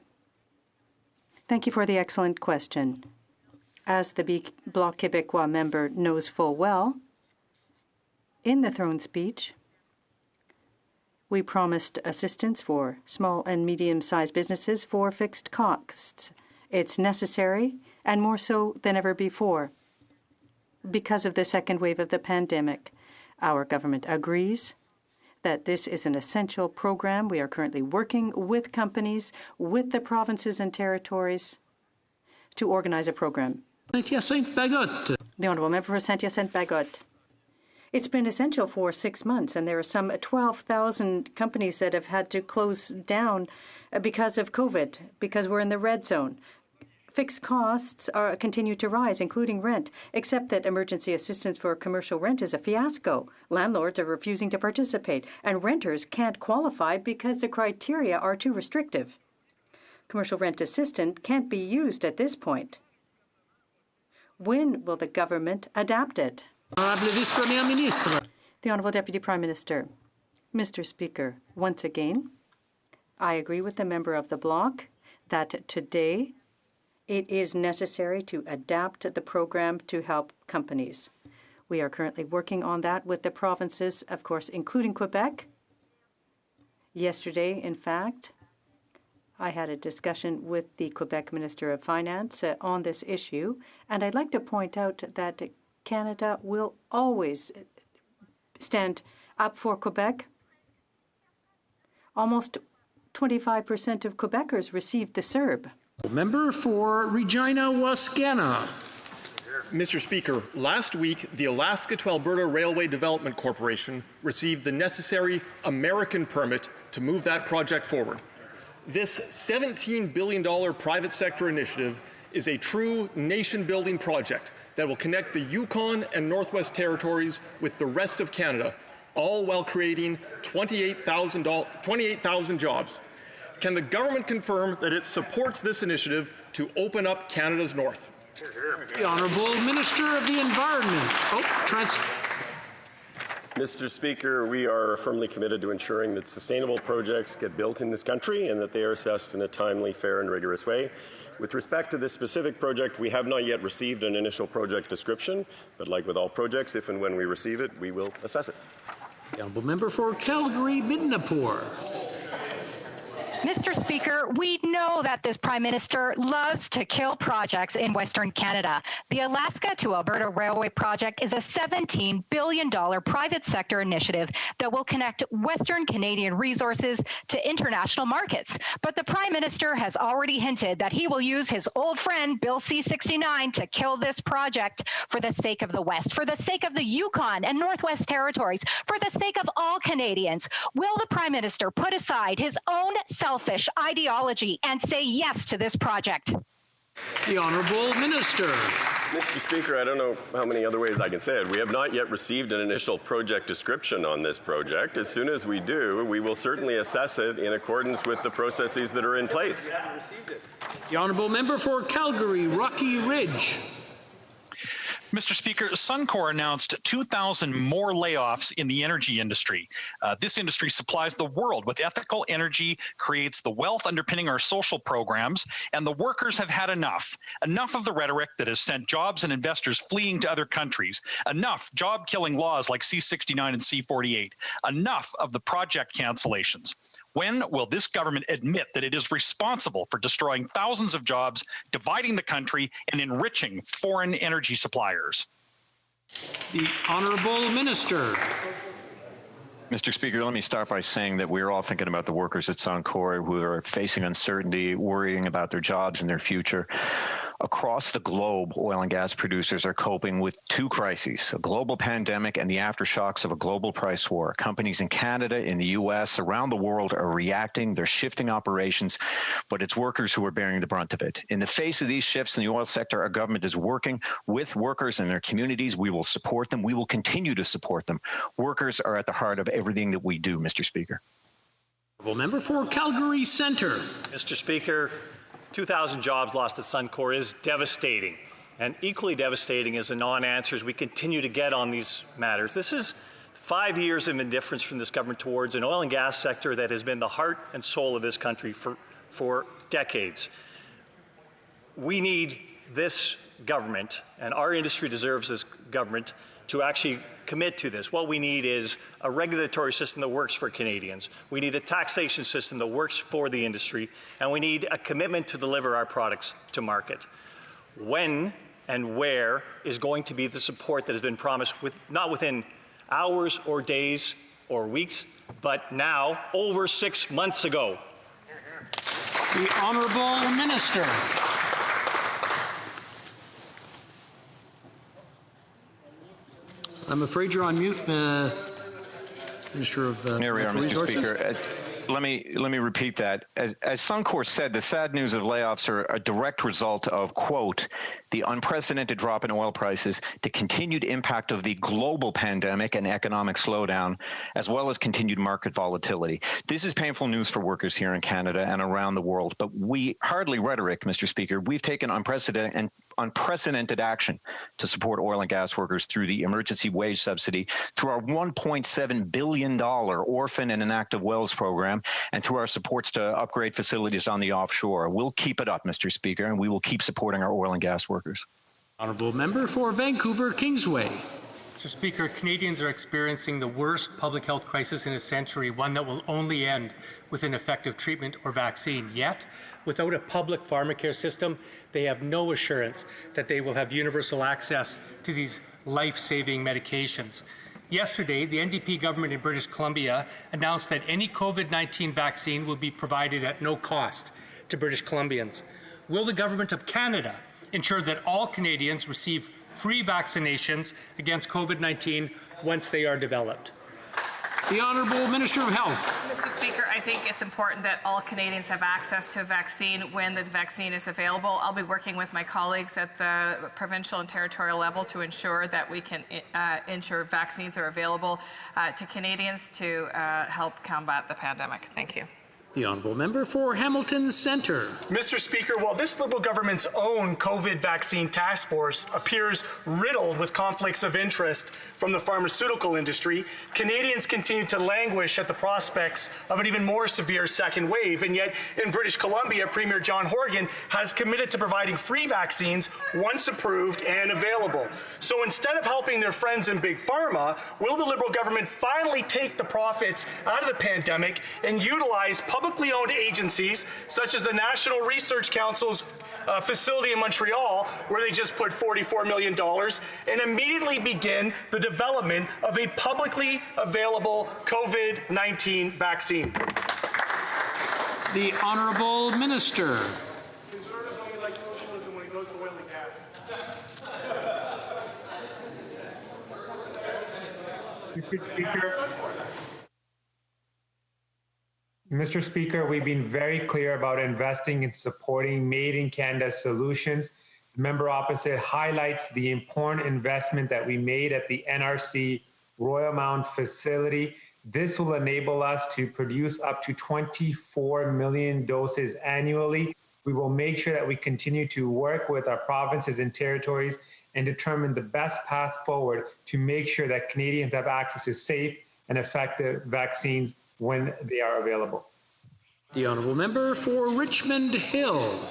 Thank you for the excellent question. As the Bloc Québécois member knows full well, in the throne speech, we promised assistance for small and medium-sized businesses for fixed costs. It's necessary, and more so than ever before, because of the second wave of the pandemic. Our government agrees that this is an essential program. We are currently working with companies, with the provinces and territories to organize a program. Saint-Hyacinthe-Bagotte. The Honourable Member for Saint-Hyacinthe-Bagotte. It's been essential for 6 months, and there are some 12,000 companies that have had to close down because of COVID, because we're in the red zone. Fixed costs continue to rise, including rent, except that emergency assistance for commercial rent is a fiasco. Landlords are refusing to participate, and renters can't qualify because the criteria are too restrictive. Commercial rent assistance can't be used at this point. When will the government adapt it? The Honourable Deputy Prime Minister. Mr. Speaker, once again, I agree with the member of the bloc that today it is necessary to adapt the program to help companies. We are currently working on that with the provinces, of course, including Quebec. Yesterday, in fact, I had a discussion with the Quebec Minister of Finance on this issue, and I'd like to point out that Canada will always stand up for Quebec. Almost 25% of Quebecers received the CERB. Member for Regina Wascana. Mr. Speaker, last week, the Alaska to Alberta Railway Development Corporation received the necessary American permit to move that project forward. This $17 billion private sector initiative is a true nation-building project that will connect the Yukon and Northwest Territories with the rest of Canada, all while creating 28,000 jobs. Can the government confirm that it supports this initiative to open up Canada's north? The Honourable Minister of the Environment. Mr. Speaker, we are firmly committed to ensuring that sustainable projects get built in this country and that they are assessed in a timely, fair and rigorous way. With respect to this specific project, we have not yet received an initial project description, but like with all projects, if and when we receive it, we will assess it. The Honourable Member for Calgary-Midnapore. Mr. Speaker, we know that this Prime Minister loves to kill projects in Western Canada. The Alaska to Alberta Railway Project is a $17 billion private sector initiative that will connect Western Canadian resources to international markets. But the Prime Minister has already hinted that he will use his old friend Bill C-69 to kill this project for the sake of the West, for the sake of the Yukon and Northwest Territories, for the sake of all Canadians. Will the Prime Minister put aside his own selfish ideology and say yes to this project? The Honourable Minister. Mr. Speaker, I don't know how many other ways I can say it. We have not yet received an initial project description on this project. As soon as we do, we will certainly assess it in accordance with the processes that are in place. The Honourable Member for Calgary, Rocky Ridge. Mr. Speaker, Suncor announced 2,000 more layoffs in the energy industry. This industry supplies the world with ethical energy, creates the wealth underpinning our social programs, and the workers have had enough. Enough of the rhetoric that has sent jobs and investors fleeing to other countries. Enough job-killing laws like C-69 and C-48. Enough of the project cancellations. When will this government admit that it is responsible for destroying thousands of jobs, dividing the country, and enriching foreign energy suppliers? The Honourable Minister. Mr. Speaker, let me start by saying that we're all thinking about the workers at Suncor who are facing uncertainty, worrying about their jobs and their future. Across the globe, oil and gas producers are coping with two crises, a global pandemic and the aftershocks of a global price war. Companies in Canada, in the U.S., around the world are reacting. They're shifting operations, but it's workers who are bearing the brunt of it. In the face of these shifts in the oil sector, our government is working with workers and their communities. We will support them. We will continue to support them. Workers are at the heart of everything that we do, Mr. Speaker. Member for Calgary Centre. Mr. Speaker, 2,000 jobs lost at Suncor is devastating, and equally devastating is the non-answers we continue to get on these matters. This is 5 years of indifference from this government towards an oil and gas sector that has been the heart and soul of this country for decades. We need this government, and our industry deserves this government, to actually commit to this. What we need is a regulatory system that works for Canadians. We need a taxation system that works for the industry, and we need a commitment to deliver our products to market. When and where is going to be the support that has been promised, not within hours or days or weeks, but now over 6 months ago? The Honourable Minister. I'm afraid you're on mute, Minister of Natural Resources. Speaker. Let me repeat that. As Suncor said, the sad news of layoffs are a direct result of, quote, the unprecedented drop in oil prices, the continued impact of the global pandemic and economic slowdown, as well as continued market volatility. This is painful news for workers here in Canada and around the world, but we hardly rhetoric, Mr. Speaker. We've taken unprecedented action to support oil and gas workers through the emergency wage subsidy, through our $1.7 billion orphan and inactive wells program, and through our supports to upgrade facilities on the offshore. We'll keep it up, Mr. Speaker, and we will keep supporting our oil and gas workers. Honourable Member for Vancouver Kingsway. Mr. Speaker, Canadians are experiencing the worst public health crisis in a century, one that will only end with an effective treatment or vaccine. Yet, without a public pharmacare system, they have no assurance that they will have universal access to these life-saving medications. Yesterday, the NDP government in British Columbia announced that any COVID-19 vaccine will be provided at no cost to British Columbians. Will the Government of Canada ensure that all Canadians receive free vaccinations against COVID-19 once they are developed? The Honourable Minister of Health. Mr. Speaker, I think it's important that all Canadians have access to a vaccine when the vaccine is available. I'll be working with my colleagues at the provincial and territorial level to ensure that we can ensure vaccines are available to Canadians to help combat the pandemic. Thank you. The Honourable Member for Hamilton Centre. Mr. Speaker, while this Liberal government's own COVID vaccine task force appears riddled with conflicts of interest from the pharmaceutical industry, Canadians continue to languish at the prospects of an even more severe second wave. And yet, in British Columbia, Premier John Horgan has committed to providing free vaccines once approved and available. So instead of helping their friends in Big Pharma, will the Liberal government finally take the profits out of the pandemic and utilize publicly owned agencies such as the National Research Council's facility in Montreal, where they just put $44 million, and immediately begin the development of a publicly available COVID-19 vaccine? The Honourable Minister. Mr. Speaker, we've been very clear about investing in supporting Made in Canada solutions. The member opposite highlights the important investment that we made at the NRC Royal Mount facility. This will enable us to produce up to 24 million doses annually. We will make sure that we continue to work with our provinces and territories and determine the best path forward to make sure that Canadians have access to safe and effective vaccines when they are available. The Honourable Member for Richmond Hill.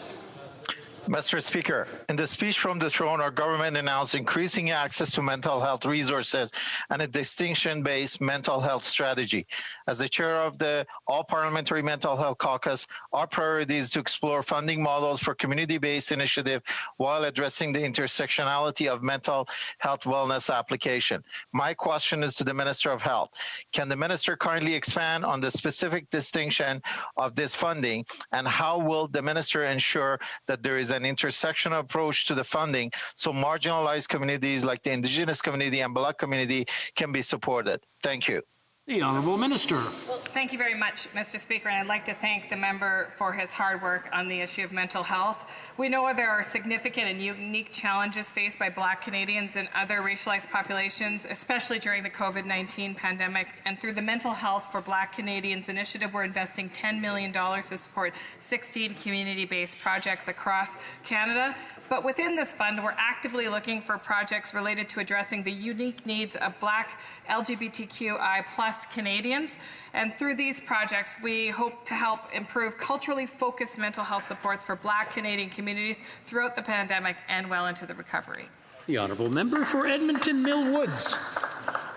Mr. Speaker, in the speech from the throne, our government announced increasing access to mental health resources and a distinction-based mental health strategy. As the chair of the All-Parliamentary Mental Health Caucus, our priority is to explore funding models for community-based initiative while addressing the intersectionality of mental health wellness application. My question is to the Minister of Health. Can the Minister kindly expand on the specific distinction of this funding, and how will the Minister ensure that there is an intersectional approach to the funding so marginalized communities like the Indigenous community and Black community can be supported? Thank you. The Honourable Minister. Well, thank you very much, Mr. Speaker, and I'd like to thank the member for his hard work on the issue of mental health. We know there are significant and unique challenges faced by Black Canadians and other racialized populations, especially during the COVID-19 pandemic. And through the Mental Health for Black Canadians initiative, we're investing $10 million to support 16 community-based projects across Canada. But within this fund, we're actively looking for projects related to addressing the unique needs of Black LGBTQI+ Canadians. And through these projects, we hope to help improve culturally focused mental health supports for Black Canadian communities throughout the pandemic and well into the recovery. The Honourable Member for Edmonton Mill Woods.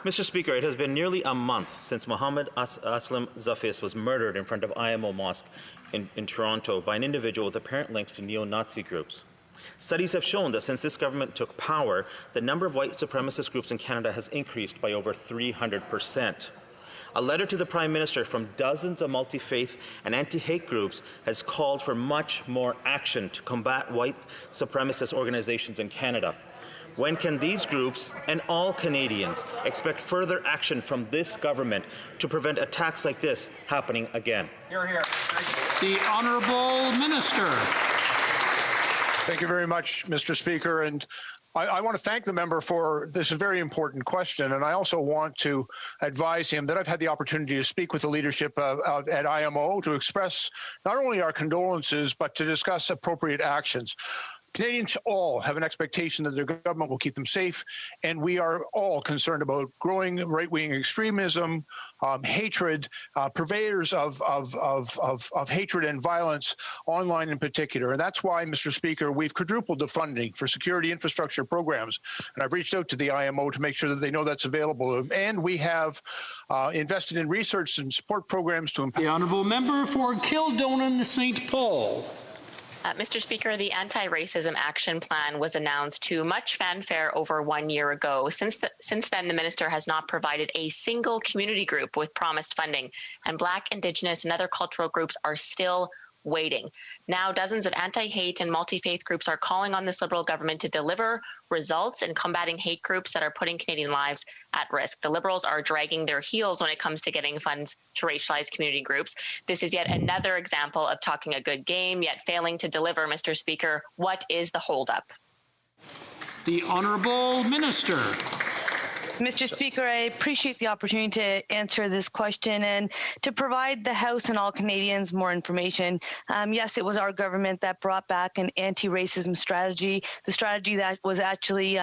Mr. Speaker, it has been nearly a month since Mohammed Aslam Zafis was murdered in front of IMO Mosque in Toronto by an individual with apparent links to neo-Nazi groups. Studies have shown that since this government took power, the number of white supremacist groups in Canada has increased by over 300%. A letter to the Prime Minister from dozens of multi-faith and anti-hate groups has called for much more action to combat white supremacist organizations in Canada. When can these groups and all Canadians expect further action from this government to prevent attacks like this happening again? Hear, hear. The Honourable Minister. Thank you very much, Mr. Speaker. And I want to thank the member for this very important question. And I also want to advise him that I've had the opportunity to speak with the leadership at IMO to express not only our condolences, but to discuss appropriate actions. Canadians all have an expectation that their government will keep them safe, and we are all concerned about growing right-wing extremism, hatred, purveyors of hatred and violence online in particular. And that's why, Mr. Speaker, we've quadrupled the funding for security infrastructure programs. And I've reached out to the IMO to make sure that they know that's available. And we have invested in research and support programs to empower. The Honourable Member for Kildonan St. Paul. Mr. Speaker, the Anti-Racism Action Plan was announced to much fanfare over 1 year ago. Since then, the minister has not provided a single community group with promised funding, and Black, Indigenous, and other cultural groups are still waiting. Now, dozens of anti-hate and multi-faith groups are calling on this Liberal government to deliver results in combating hate groups that are putting Canadian lives at risk. The Liberals are dragging their heels when it comes to getting funds to racialized community groups. This is yet another example of talking a good game, yet failing to deliver, Mr. Speaker. What is the holdup? The Honourable Minister. Mr. Speaker, I appreciate the opportunity to answer this question and to provide the House and all Canadians more information. Yes, it was our government that brought back an anti-racism strategy, the strategy that was actually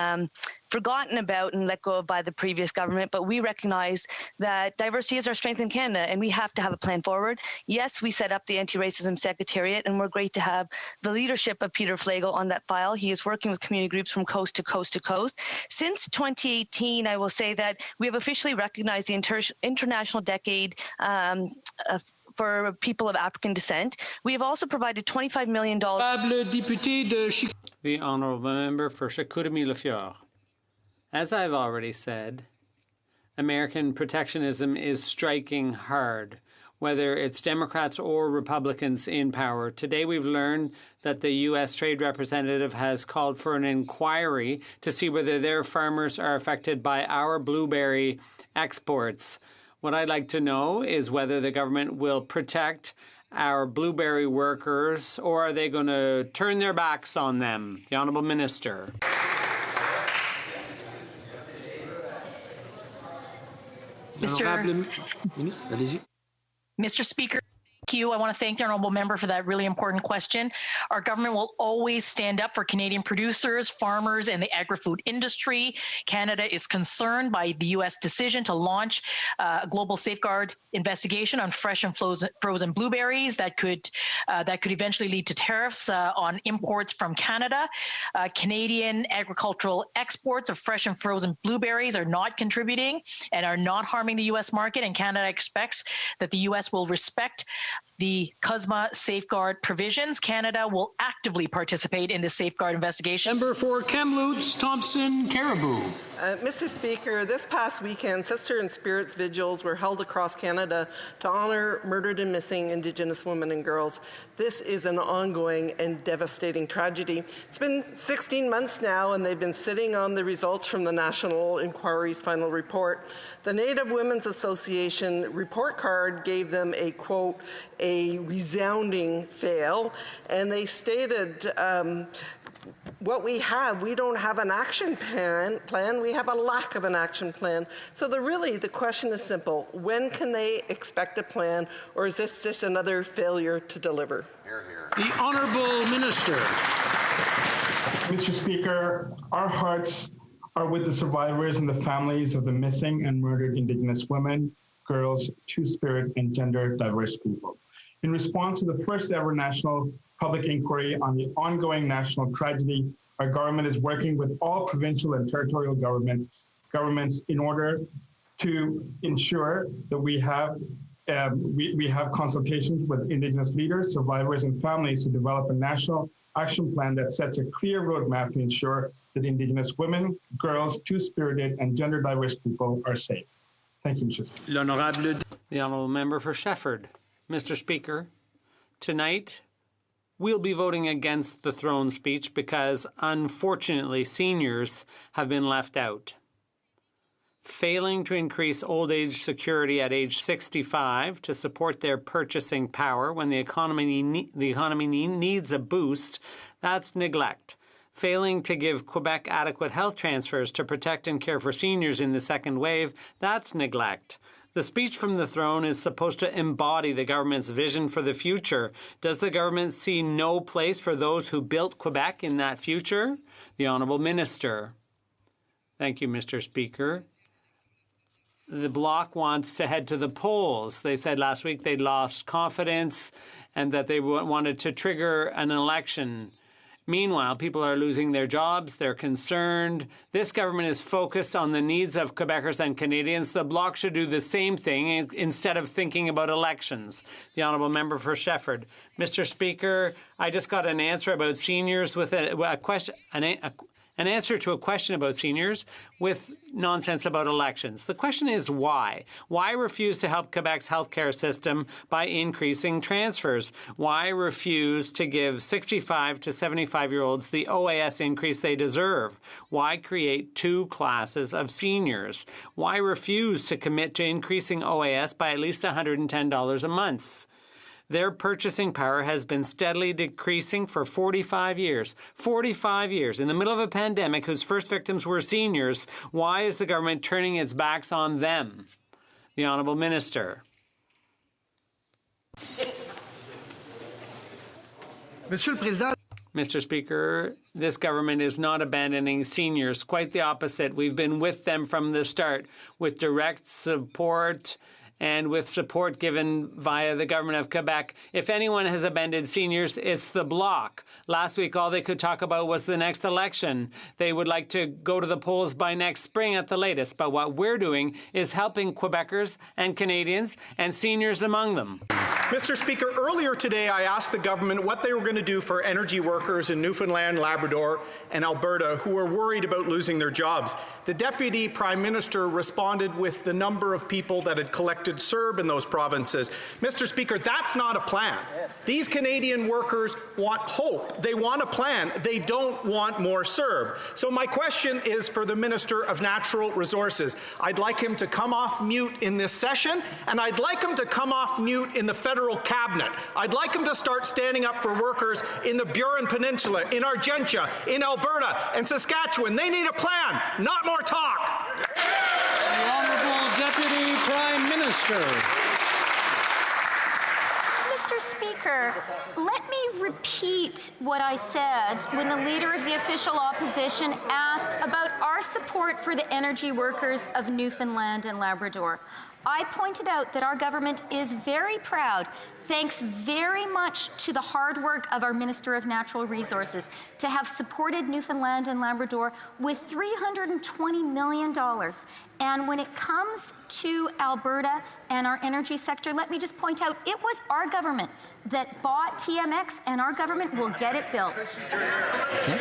forgotten about and let go of by the previous government, but we recognize that diversity is our strength in Canada and we have to have a plan forward. Yes, we set up the Anti-Racism Secretariat and we're great to have the leadership of Peter Flagel on that file. He is working with community groups from coast to coast to coast. Since 2018, I will say that we have officially recognized the International Decade for people of African descent. We have also provided $25 million. The Honourable Member for Chicoutimi-Le-Fjord. As I've already said, American protectionism is striking hard, whether it's Democrats or Republicans in power. Today we've learned that the U.S. Trade Representative has called for an inquiry to see whether their farmers are affected by our blueberry exports. What I'd like to know is whether the government will protect our blueberry workers or are they going to turn their backs on them? The Honourable Minister. Mr. Speaker, thank you. I want to thank the Honourable Member for that really important question. Our government will always stand up for Canadian producers, farmers, and the agri-food industry. Canada is concerned by the U.S. decision to launch a global safeguard investigation on fresh and frozen blueberries that could eventually lead to tariffs on imports from Canada. Canadian agricultural exports of fresh and frozen blueberries are not contributing and are not harming the U.S. market, and Canada expects that the U.S. will respect the CUSMA safeguard provisions. Canada will actively participate in the safeguard investigation. Member for Kamloops, Thompson, Caribou. Mr. Speaker, this past weekend, Sister and Spirits vigils were held across Canada to honour murdered and missing Indigenous women and girls. This is an ongoing and devastating tragedy. It's been 16 months now, and they've been sitting on the results from the National Inquiry's final report. The Native Women's Association report card gave them a, quote, a resounding fail, and they stated what we don't have an action plan, we have a lack of an action plan. So the question is simple. When can they expect a plan, or is this just another failure to deliver? The Honourable Minister. Mr. Speaker, our hearts are with the survivors and the families of the missing and murdered Indigenous women, girls, Two-Spirit, and gender diverse people. In response to the first ever national public inquiry on the ongoing national tragedy, our government is working with all provincial and territorial governments in order to ensure that we have consultations with Indigenous leaders, survivors, and families to develop a national action plan that sets a clear roadmap to ensure that Indigenous women, girls, Two-Spirited, and gender diverse people are safe. Thank you, Mr. Speaker. The Honourable Member for Shefford. Mr. Speaker, tonight we'll be voting against the throne speech because, unfortunately, seniors have been left out. Failing to increase old age security at age 65 to support their purchasing power when the economy needs a boost, that's neglect. Failing to give Quebec adequate health transfers to protect and care for seniors in the second wave, that's neglect. The speech from the throne is supposed to embody the government's vision for the future. Does the government see no place for those who built Quebec in that future? The Honourable Minister. Thank you, Mr. Speaker. The Bloc wants to head to the polls. They said last week they'd lost confidence and that they wanted to trigger an election. Meanwhile, people are losing their jobs. They're concerned. This government is focused on the needs of Quebecers and Canadians. The Bloc should do the same thing instead of thinking about elections. The Honourable Member for Shefford. Mr. Speaker, I just got an answer about seniors with a question, an answer to a question about seniors with nonsense about elections. The question is why? Why refuse to help Quebec's healthcare system by increasing transfers? Why refuse to give 65 to 75-year-olds the OAS increase they deserve? Why create two classes of seniors? Why refuse to commit to increasing OAS by at least $110 a month? Their purchasing power has been steadily decreasing for 45 years. 45 years. In the middle of a pandemic whose first victims were seniors, why is the government turning its backs on them? The Honourable Minister. Mr. Speaker, this government is not abandoning seniors. Quite the opposite. We've been with them from the start with direct support and with support given via the Government of Quebec. If anyone has abandoned seniors, it's the Bloc. Last week, all they could talk about was the next election. They would like to go to the polls by next spring at the latest. But what we're doing is helping Quebecers and Canadians and seniors among them. Mr. Speaker, earlier today I asked the government what they were going to do for energy workers in Newfoundland, Labrador, and Alberta who are worried about losing their jobs. The Deputy Prime Minister responded with the number of people that had collected CERB in those provinces. Mr. Speaker, that's not a plan. These Canadian workers want hope. They want a plan. They don't want more CERB. So my question is for the Minister of Natural Resources. I'd like him to come off mute in this session, and I'd like him to come off mute in the federal cabinet. I'd like him to start standing up for workers in the Burin Peninsula, in Argentia, in Alberta, and Saskatchewan. They need a plan, not more talk. The Honourable Deputy Prime Minister. Mr. Speaker, let me repeat what I said when the Leader of the Official Opposition asked about our support for the energy workers of Newfoundland and Labrador. I pointed out that our government is very proud, thanks very much to the hard work of our Minister of Natural Resources, to have supported Newfoundland and Labrador with $320 million. And when it comes to Alberta and our energy sector, let me just point out, it was our government that bought TMX, and our government will get it built. Okay.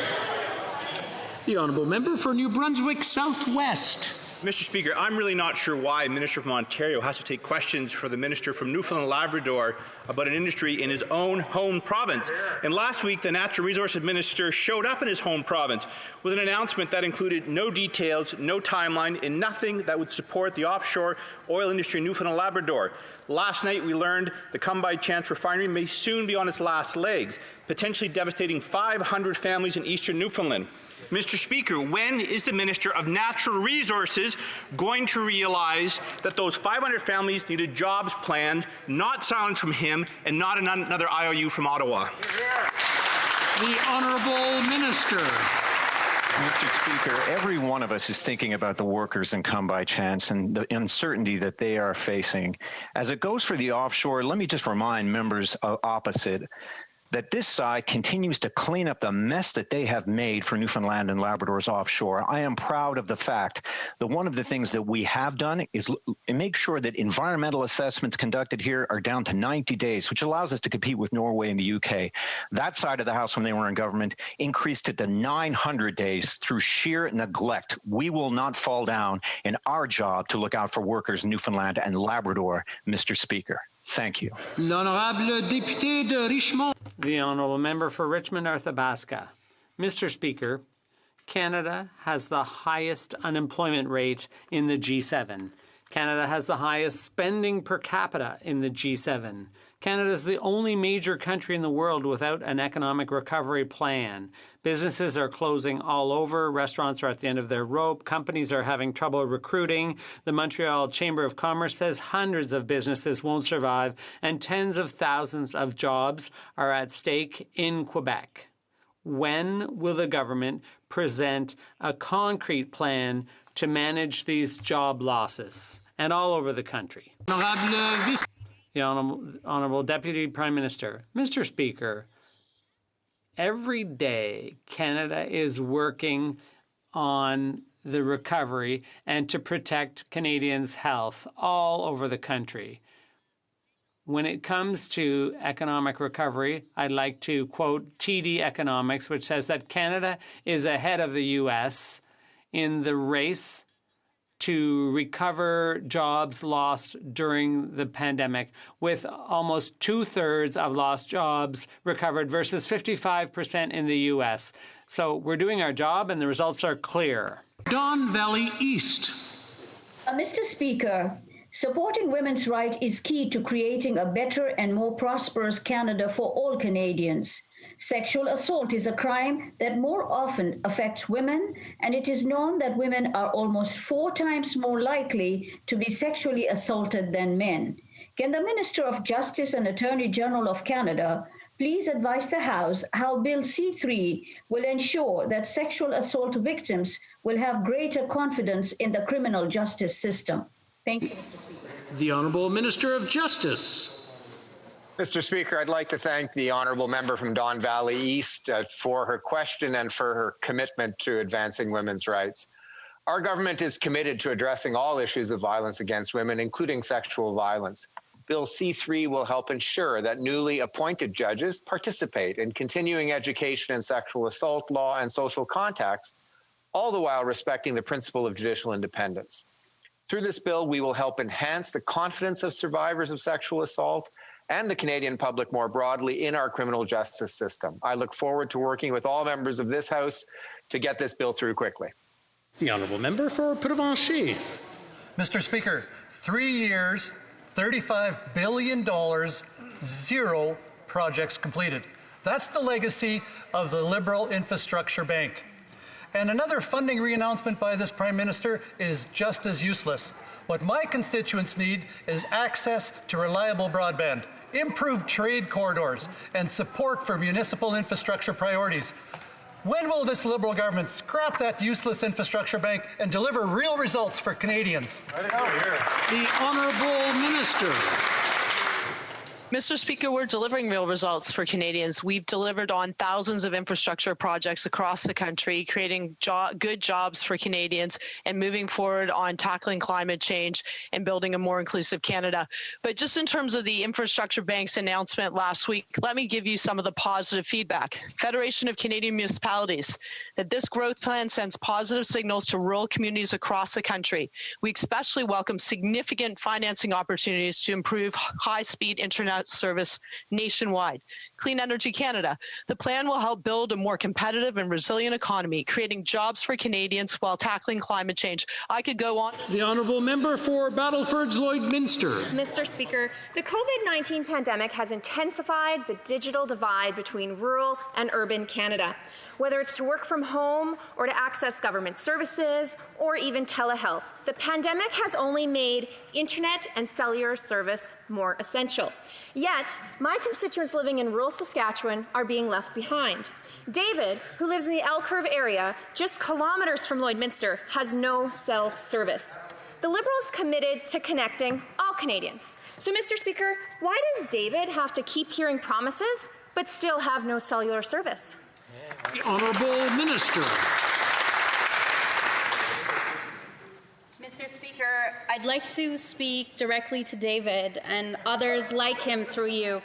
The Honourable Member for New Brunswick Southwest. Mr. Speaker, I'm really not sure why a minister from Ontario has to take questions for the minister from Newfoundland and Labrador about an industry in his own home province. And last week, the Natural Resources Minister showed up in his home province with an announcement that included no details, no timeline, and nothing that would support the offshore oil industry in Newfoundland and Labrador. Last night, we learned the Come By Chance refinery may soon be on its last legs, potentially devastating 500 families in eastern Newfoundland. Mr. Speaker, when is the Minister of Natural Resources going to realize that those 500 families need a jobs plan, not silence from him, and not another IOU from Ottawa? The Honourable Minister. Mr. Speaker, every one of us is thinking about the workers in Come By Chance and the uncertainty that they are facing. As it goes for the offshore, let me just remind members opposite that this side continues to clean up the mess that they have made for Newfoundland and Labrador's offshore. I am proud of the fact that one of the things that we have done is make sure that environmental assessments conducted here are down to 90 days, which allows us to compete with Norway and the UK. That side of the House, when they were in government, increased it to 900 days through sheer neglect. We will not fall down in our job to look out for workers in Newfoundland and Labrador, Mr. Speaker. Thank you. L'honorable député de Richmond. The Honourable Member for Richmond Arthabaska. Mr. Speaker, Canada has the highest unemployment rate in the G7. Canada has the highest spending per capita in the G7. Canada is the only major country in the world without an economic recovery plan. Businesses are closing all over. Restaurants are at the end of their rope. Companies are having trouble recruiting. The Montreal Chamber of Commerce says hundreds of businesses won't survive, and tens of thousands of jobs are at stake in Quebec. When will the government present a concrete plan to manage these job losses and all over the country? The Honourable Deputy Prime Minister. Mr. Speaker, every day Canada is working on the recovery and to protect Canadians' health all over the country. When it comes to economic recovery, I'd like to quote TD Economics, which says that Canada is ahead of the U.S. in the race to recover jobs lost during the pandemic, with almost 2/3 of lost jobs recovered versus 55% in the U.S. So we're doing our job and the results are clear. Don Valley East. Mr. Speaker, supporting women's rights is key to creating a better and more prosperous Canada for all Canadians. Sexual assault is a crime that more often affects women, and it is known that women are almost 4 times more likely to be sexually assaulted than men. Can the Minister of Justice and Attorney General of Canada please advise the House how Bill C-3 will ensure that sexual assault victims will have greater confidence in the criminal justice system? Thank you, Mr. Speaker. The Honourable Minister of Justice. Mr. Speaker, I'd like to thank the honourable member from Don Valley East for her question and for her commitment to advancing women's rights. Our government is committed to addressing all issues of violence against women, including sexual violence. Bill C-3 will help ensure that newly appointed judges participate in continuing education in sexual assault law and social context, all the while respecting the principle of judicial independence. Through this bill, we will help enhance the confidence of survivors of sexual assault and the Canadian public more broadly in our criminal justice system. I look forward to working with all members of this House to get this bill through quickly. The Honourable Member for Provencher. Mr. Speaker, 3 years, $35 billion, 0 projects completed. That's the legacy of the Liberal Infrastructure Bank. And another funding re-announcement by this Prime Minister is just as useless. What my constituents need is access to reliable broadband, improved trade corridors, and support for municipal infrastructure priorities. When will this Liberal government scrap that useless infrastructure bank and deliver real results for Canadians? The Honourable Minister. Mr. Speaker, we're delivering real results for Canadians. We've delivered on thousands of infrastructure projects across the country, creating good jobs for Canadians and moving forward on tackling climate change and building a more inclusive Canada. But just in terms of the Infrastructure Bank's announcement last week, let me give you some of the positive feedback. Federation of Canadian Municipalities, that this growth plan sends positive signals to rural communities across the country. We especially welcome significant financing opportunities to improve high-speed internet service nationwide. Clean Energy Canada. The plan will help build a more competitive and resilient economy, creating jobs for Canadians while tackling climate change. I could go on. The Honourable Member for Battleford's Lloydminster. Mr. Speaker, the COVID-19 pandemic has intensified the digital divide between rural and urban Canada. Whether it's to work from home or to access government services or even telehealth, the pandemic has only made internet and cellular service more essential. Yet, my constituents living in rural Saskatchewan are being left behind. David, who lives in the Elk-Curve area, just kilometers from Lloydminster, has no cell service. The Liberals committed to connecting all Canadians. So, Mr. Speaker, why does David have to keep hearing promises but still have no cellular service? The Honourable Minister. Mr. Speaker, I'd like to speak directly to David and others like him through you.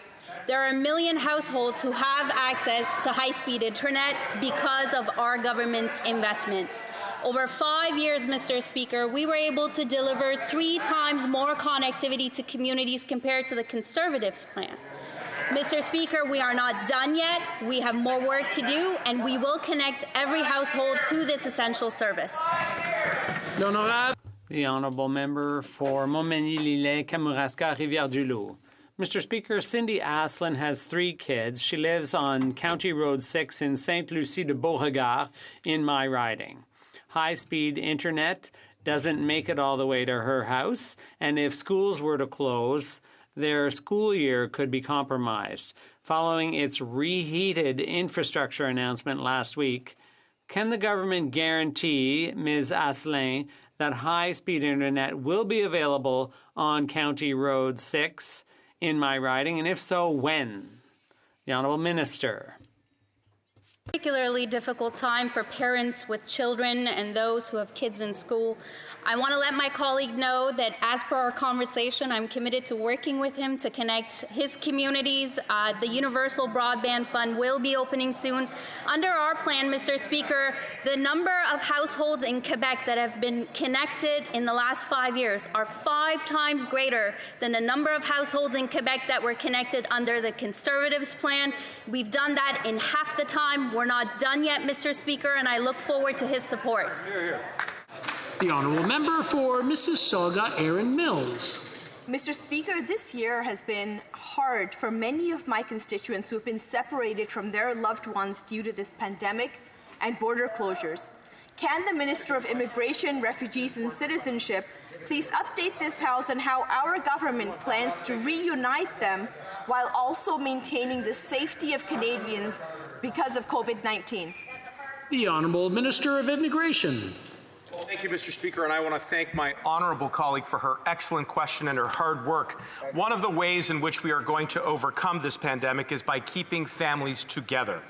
There are 1 million households who have access to high-speed internet because of our government's investment. Over 5 years, Mr. Speaker, we were able to deliver 3 times more connectivity to communities compared to the Conservatives' plan. Mr. Speaker, we are not done yet. We have more work to do, and we will connect every household to this essential service. The honourable member for Montmagny-Lillet, Kamouraska, Rivière-du-Loup. Mr. Speaker, Cindy Aslin has 3 kids. She lives on County Road 6 in Sainte-Lucie-de-Beauregard in my riding. High-speed internet doesn't make it all the way to her house, and if schools were to close, their school year could be compromised. Following its reheated infrastructure announcement last week, can the government guarantee Ms. Aslin that high-speed internet will be available on County Road 6 in my riding, and if so, when? The Honourable Minister. Particularly difficult time for parents with children and those who have kids in school. I want to let my colleague know that as per our conversation, I'm committed to working with him to connect his communities. The Universal Broadband Fund will be opening soon. Under our plan, Mr. Speaker, the number of households in Quebec that have been connected in the last 5 years are 5 times greater than the number of households in Quebec that were connected under the Conservatives' plan. We've done that in half the time. We're not done yet, Mr. Speaker, and I look forward to his support. Hear, hear. The honourable member for Mississauga, Erin Mills. Mr. Speaker, this year has been hard for many of my constituents who have been separated from their loved ones due to this pandemic and border closures. Can the Minister of Immigration, Refugees and Citizenship please update this House on how our government plans to reunite them while also maintaining the safety of Canadians because of COVID-19? The Honourable Minister of Immigration. Well, thank you, Mr. Speaker, and I want to thank my honourable colleague for her excellent question and her hard work. One of the ways in which we are going to overcome this pandemic is by keeping families together.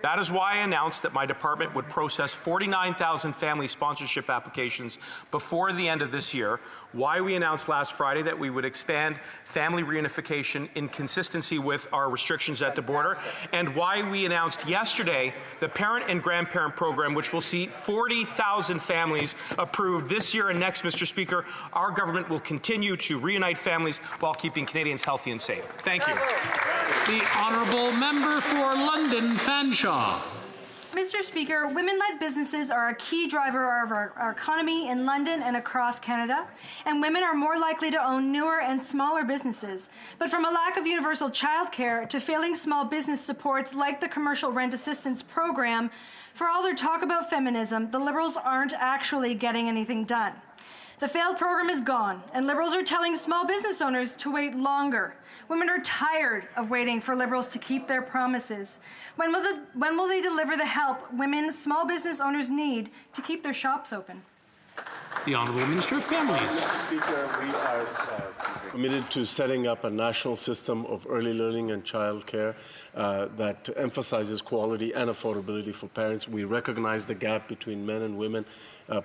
That is why I announced that my department would process 49,000 family sponsorship applications before the end of this year, why we announced last Friday that we would expand family reunification in consistency with our restrictions at the border, and why we announced yesterday the parent and grandparent program, which will see 40,000 families approved this year and next, Mr. Speaker. Our government will continue to reunite families while keeping Canadians healthy and safe. Thank you. The honourable member for London, Fanshawe. Mr. Speaker, women-led businesses are a key driver of our economy in London and across Canada, and women are more likely to own newer and smaller businesses. But from a lack of universal childcare to failing small business supports like the Commercial Rent Assistance Program, for all their talk about feminism, the Liberals aren't actually getting anything done. The failed program is gone, and Liberals are telling small business owners to wait longer. Women are tired of waiting for Liberals to keep their promises. When will they deliver the help women, small business owners need to keep their shops open? The Honourable Minister of Families. Mr. Speaker, we are committed to setting up a national system of early learning and childcare that emphasizes quality and affordability for parents. We recognize the gap between men and women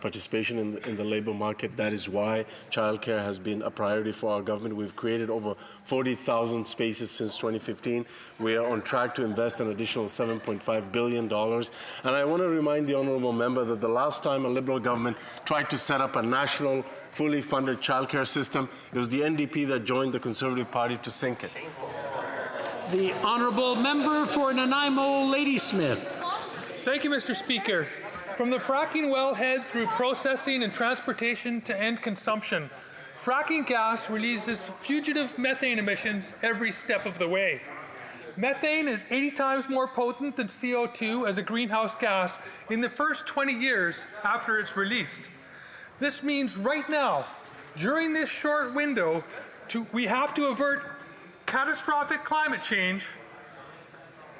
participation in the labour market. That is why childcare has been a priority for our government. We've created over 40,000 spaces since 2015. We are on track to invest an additional $7.5 billion. And I want to remind the honourable member that the last time a Liberal government tried to set up a national, fully funded childcare system, it was the NDP that joined the Conservative Party to sink it. The honourable member for Nanaimo, Ladysmith. Thank you, Mr. Speaker. From the fracking wellhead through processing and transportation to end consumption, fracking gas releases fugitive methane emissions every step of the way. Methane is 80 times more potent than CO2 as a greenhouse gas in the first 20 years after it's released. This means right now, during this short window, we have to avert catastrophic climate change.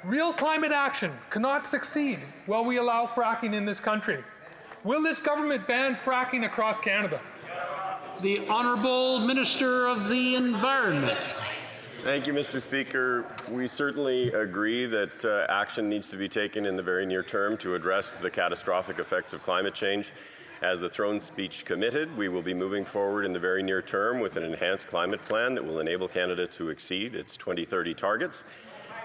Real climate action cannot succeed while we allow fracking in this country. Will this government ban fracking across Canada? The Honourable Minister of the Environment. Thank you, Mr. Speaker. We certainly agree that action needs to be taken in the very near term to address the catastrophic effects of climate change. As the throne speech committed, we will be moving forward in the very near term with an enhanced climate plan that will enable Canada to exceed its 2030 targets.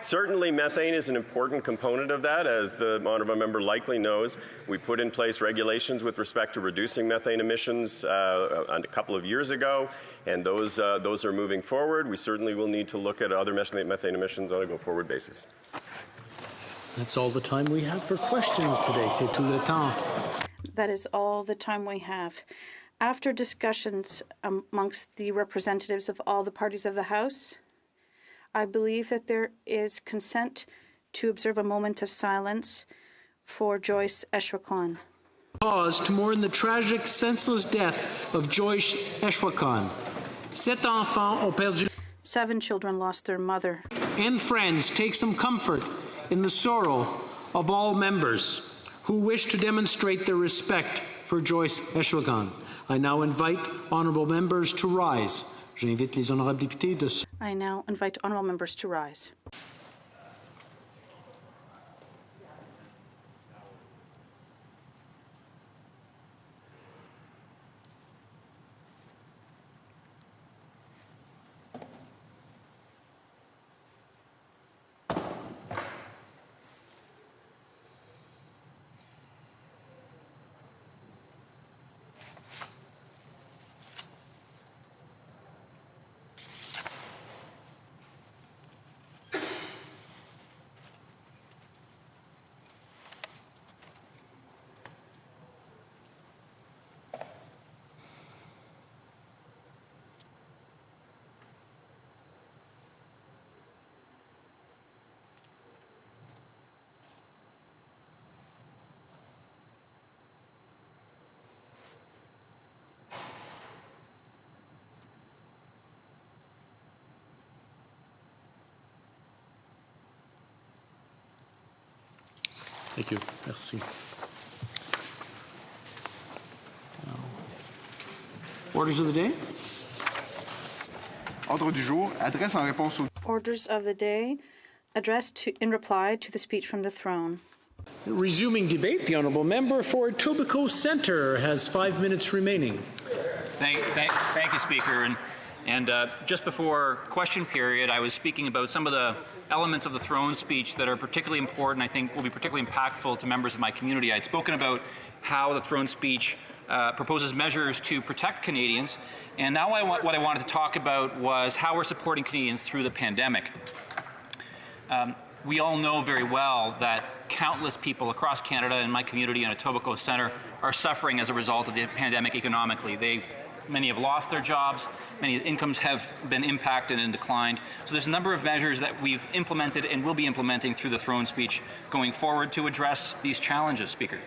Certainly, methane is an important component of that. As the honourable member likely knows, we put in place regulations with respect to reducing methane emissions a couple of years ago, and those are moving forward. We certainly will need to look at other methane emissions on a go-forward basis. That's all the time we have for questions today. C'est tout le temps. That is all the time we have. After discussions amongst the representatives of all the parties of the House, I believe that there is consent to observe a moment of silence for Joyce Eshwakan. Pause to mourn the tragic, senseless death of Joyce Eshwakan. 7 enfants ont perdu. 7 children lost their mother. And friends, take some comfort in the sorrow of all members who wish to demonstrate their respect for Joyce Eshwakan. I now invite honourable members to rise. J'invite les honorables députés de... I now invite honourable members to rise. Thank you. Merci. Orders of the day. Ordre du jour, adresse en réponse au... Orders of the day, addressed in reply to the speech from the throne. Resuming debate, the honourable member for Etobicoke Centre has 5 minutes remaining. Thank you, Speaker. And just before question period, I was speaking about some of the elements of the throne speech that are particularly important, I think will be particularly impactful to members of my community. I'd spoken about how the throne speech proposes measures to protect Canadians, and now what I wanted to talk about was how we're supporting Canadians through the pandemic. We all know very well that countless people across Canada and my community in Etobicoke Centre are suffering as a result of the pandemic economically. Many have lost their jobs, many incomes have been impacted and declined. So there's a number of measures that we've implemented and will be implementing through the throne speech going forward to address these challenges, Speaker.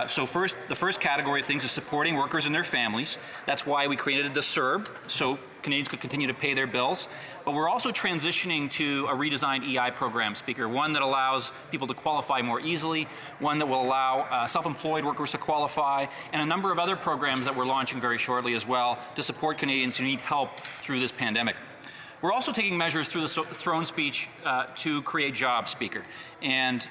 So the first category of things is supporting workers and their families. That's why we created the CERB, so Canadians could continue to pay their bills. But we're also transitioning to a redesigned EI program, Speaker, one that allows people to qualify more easily, one that will allow self-employed workers to qualify, and a number of other programs that we're launching very shortly as well to support Canadians who need help through this pandemic. We're also taking measures through the throne speech to create jobs, Speaker. And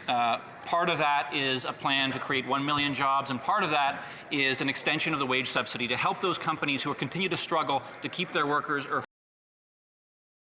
part of that is a plan to create 1 million jobs, and part of that is an extension of the wage subsidy to help those companies who continue to struggle to keep their workers or